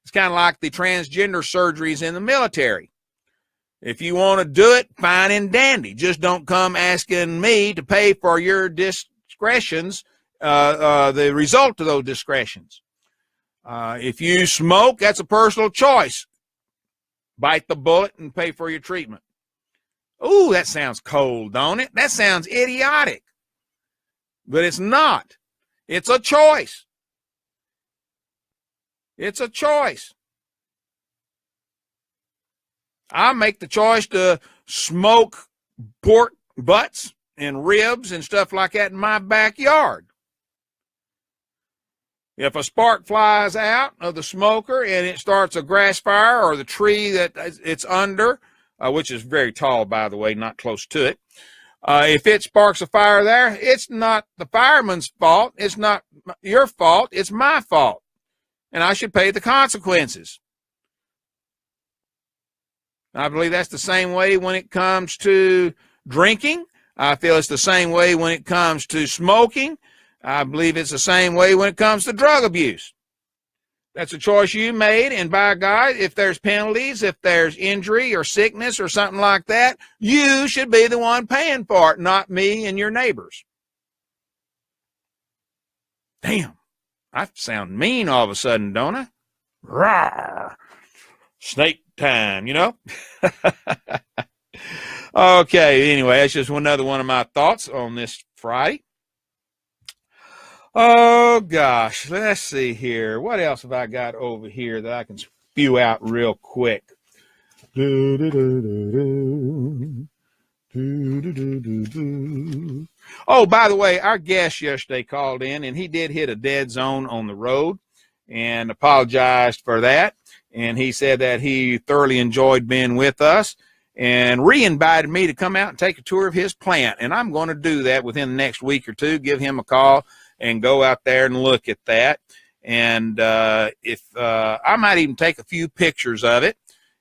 It's kind of like the transgender surgeries in the military. If you want to do it, fine and dandy. Just don't come asking me to pay for your discretions, the result of those discretions. If you smoke, that's a personal choice. Bite the bullet and pay for your treatment. Ooh, that sounds cold, don't it? That sounds idiotic. But it's not. It's a choice. It's a choice. I make the choice to smoke pork butts and ribs and stuff like that in my backyard. If a spark flies out of the smoker and it starts a grass fire or the tree that it's under, which is very tall, by the way, not close to it, if it sparks a fire there, it's not the fireman's fault. It's not your fault. It's my fault. And I should pay the consequences. I believe that's the same way when it comes to drinking. I feel it's the same way when it comes to smoking. I believe it's the same way when it comes to drug abuse. That's a choice you made, and by God, if there's penalties, if there's injury or sickness or something like that, you should be the one paying for it, not me and your neighbors. Damn, I sound mean all of a sudden, don't I? Rawr. Snake time, you know? Okay, anyway, that's just another one of my thoughts on this Friday. Oh, gosh, let's see here. What else have I got over here that I can spew out real quick? Oh, by the way, our guest yesterday called in, and he did hit a dead zone on the road and apologized for that. And he said that he thoroughly enjoyed being with us and re-invited me to come out and take a tour of his plant. And I'm going to do that within the next week or two, give him a call and go out there and look at that. And if I might even take a few pictures of it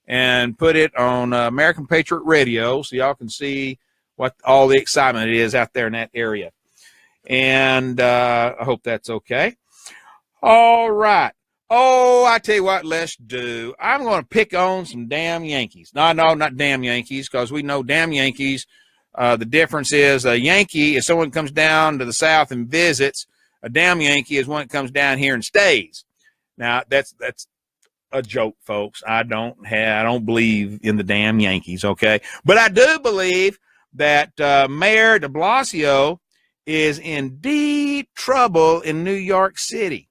and put it on American Patriot Radio so y'all can see what all the excitement is out there in that area. And I hope that's okay. All right. Oh, I tell you what, let's do. I'm going to pick on some damn Yankees. No, not damn Yankees, because we know damn Yankees. The difference is a Yankee is someone comes down to the South and visits. A damn Yankee is one that comes down here and stays. Now, that's a joke, folks. I don't believe in the damn Yankees, okay? But I do believe that Mayor de Blasio is in deep trouble in New York City.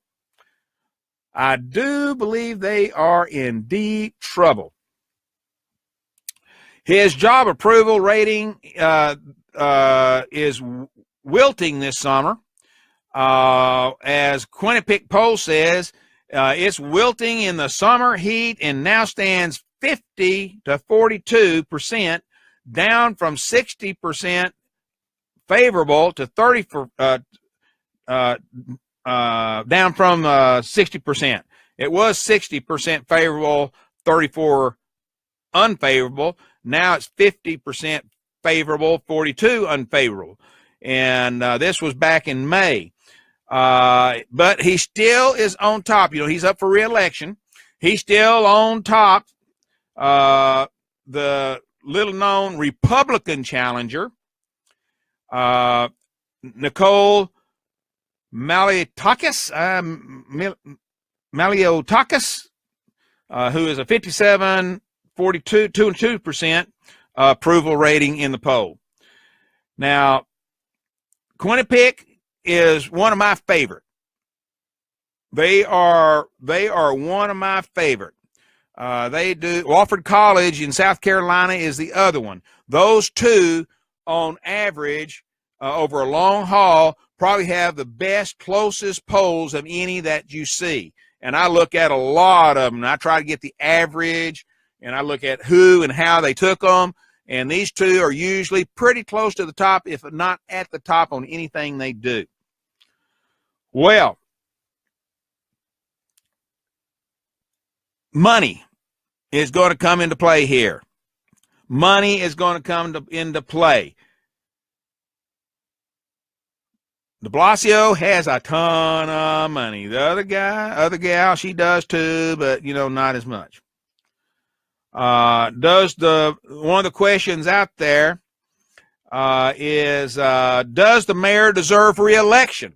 I do believe they are in deep trouble. His job approval rating is wilting this summer. As Quinnipiac poll says, it's wilting in the summer heat and now stands 50 to 42%, down from 60% favorable to 30 down from 60%. It was 60% favorable, 34 unfavorable. Now it's 50% favorable, 42 unfavorable. And this was back in May. But he still is on top. You know, he's up for re-election. He's still on top. The little-known Republican challenger, Nicole Maliotakis, who is a 2.2% approval rating in the poll. Now, Quinnipiac is one of my favorite. They are one of my favorite. They do. Wofford College in South Carolina is the other one. Those two, on average, over a long haul, probably have the best, closest polls of any that you see. And I look at a lot of them. And I try to get the average, and I look at who and how they took them. And these two are usually pretty close to the top, if not at the top, on anything they do. Well, money is going to come into play here. Money is going to come into play. De Blasio has a ton of money. The other gal, she does too, but, you know, not as much. One of the questions out there is, does the mayor deserve re-election?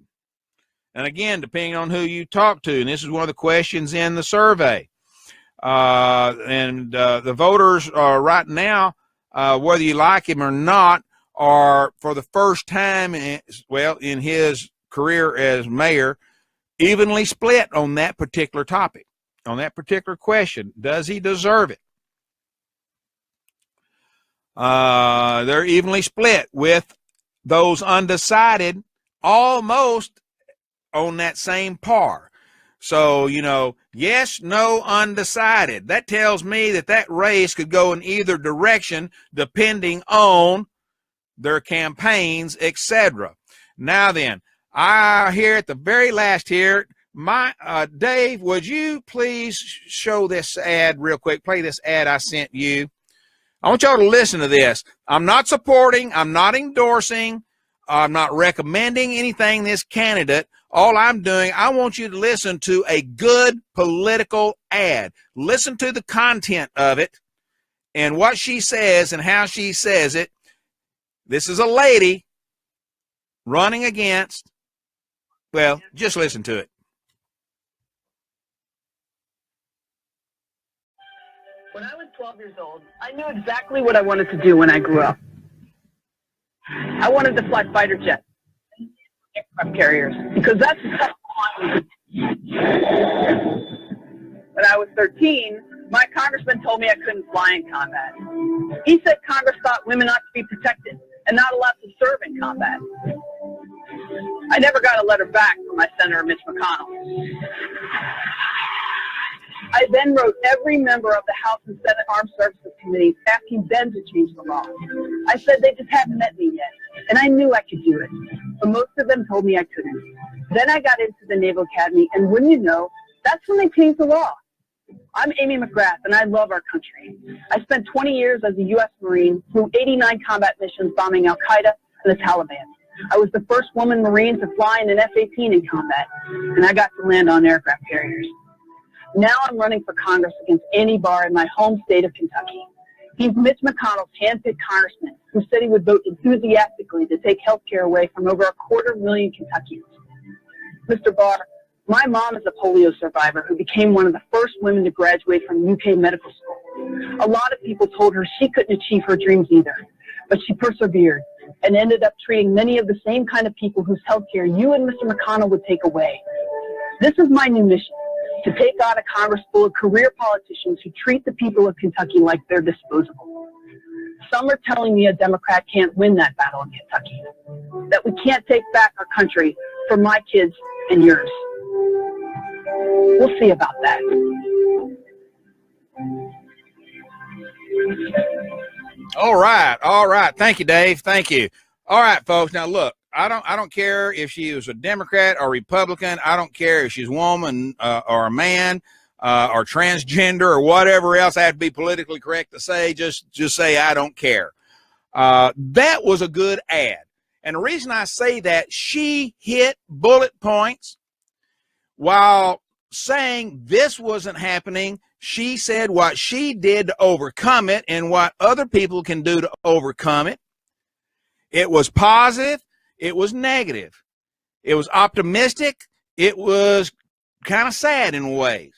And again, depending on who you talk to, and this is one of the questions in the survey. The voters are right now, whether you like him or not, are for the first time, in his career as mayor, evenly split on that particular topic, on that particular question. Does he deserve it? They're evenly split, with those undecided almost on that same par. So, you know, yes, no, undecided. That tells me that that race could go in either direction depending on their campaigns, etc. Now then, I here at the very last here, Dave, would you please show this ad real quick? Play this ad I sent you. I want y'all to listen to this. I'm not supporting, I'm not endorsing, I'm not recommending anything this candidate. All I'm doing, I want you to listen to a good political ad. Listen to the content of it and what she says and how she says it. This is a lady running against, well, just listen to it. When I was 12 years old, I knew exactly what I wanted to do when I grew up. I wanted to fly fighter jets, aircraft carriers, because that's the stuff I wanted to do. When I was 13, my congressman told me I couldn't fly in combat. He said Congress thought women ought to be protected and not allowed to serve in combat. I never got a letter back from my Senator Mitch McConnell. I then wrote every member of the House and Senate Armed Services Committees asking them to change the law. I said they just hadn't met me yet, and I knew I could do it, but most of them told me I couldn't. Then I got into the Naval Academy, and wouldn't you know, that's when they changed the law. I'm Amy McGrath, and I love our country. I spent 20 years as a U.S. Marine, flew 89 combat missions bombing Al-Qaeda and the Taliban. I was the first woman Marine to fly in an F-18 in combat, and I got to land on aircraft carriers. Now I'm running for Congress against Andy Barr in my home state of Kentucky. He's Mitch McConnell's hand-picked congressman who said he would vote enthusiastically to take health care away from over 250,000 Kentuckians. Mr. Barr, my mom is a polio survivor who became one of the first women to graduate from UK medical school. A lot of people told her she couldn't achieve her dreams either, but she persevered and ended up treating many of the same kind of people whose health care you and Mr. McConnell would take away. This is my new mission, to take on a Congress full of career politicians who treat the people of Kentucky like they're disposable. Some are telling me a Democrat can't win that battle in Kentucky, that we can't take back our country for my kids and yours. We'll see about that. All right. Thank you, Dave. Thank you. All right, folks. Now, look, I don't care if she was a Democrat or Republican. I don't care if she's a woman or a man or transgender or whatever else I have to be politically correct to say. Just say I don't care. That was a good ad. And the reason I say that, she hit bullet points while saying this wasn't happening. She said what she did to overcome it and what other people can do to overcome it. It was positive. It was negative. It was optimistic. It was kind of sad in ways.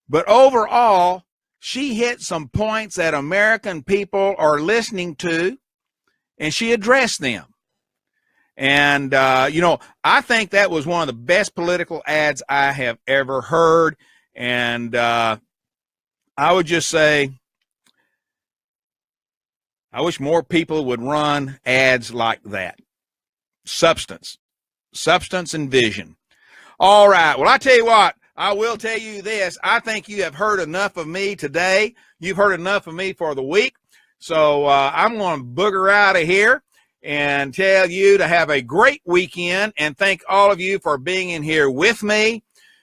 But overall, she hit some points that American people are listening to, and she addressed them. And, I think that was one of the best political ads I have ever heard. And I would just say, I wish more people would run ads like that. Substance and vision. All right. Well, I tell you what, I will tell you this. I think you have heard enough of me today. You've heard enough of me for the week. So I'm going to booger out of here and tell you to have a great weekend, and thank all of you for being in here with me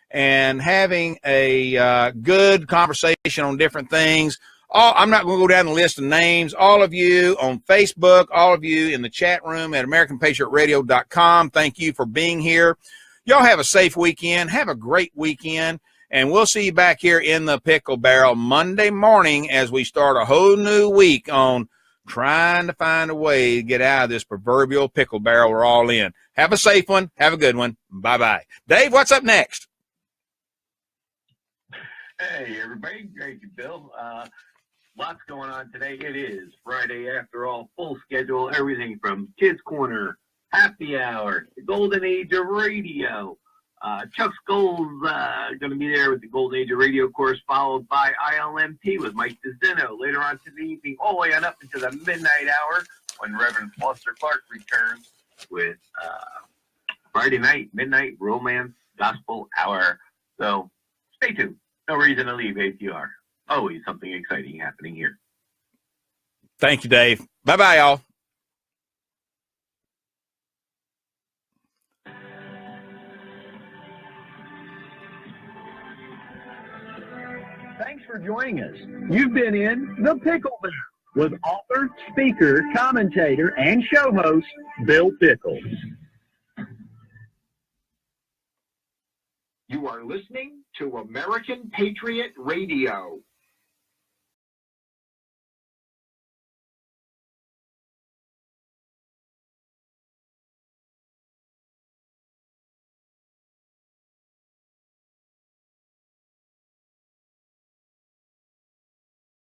and having a good conversation on different things. I'm not going to go down the list of names. All of you on Facebook, all of you in the chat room at AmericanPatriotRadio.com, thank you for being here. Y'all have a safe weekend. Have a great weekend. And we'll see you back here in the Pickle Barrel Monday morning as we start a whole new week on trying to find a way to get out of this proverbial pickle barrel we're all in. Have a safe one. Have a good one. Bye-bye. Dave, what's up next? Hey, everybody. Thank you, Bill. Lots going on today. It is Friday, after all, full schedule, everything from Kids Corner, Happy Hour, the Golden Age of Radio. Chuck Scholl's going to be there with the Golden Age of Radio course, followed by ILMT with Mike DeZeno later on to the evening, all the way on up into the midnight hour when Reverend Foster Clark returns with Friday night, midnight romance gospel hour. So stay tuned. No reason to leave ATR. Always something exciting happening here. Thank you, Dave. Bye-bye, y'all. Thanks for joining us. You've been in The Pickle Barrel with author, speaker, commentator, and show host, Bill Pickles. You are listening to American Patriot Radio.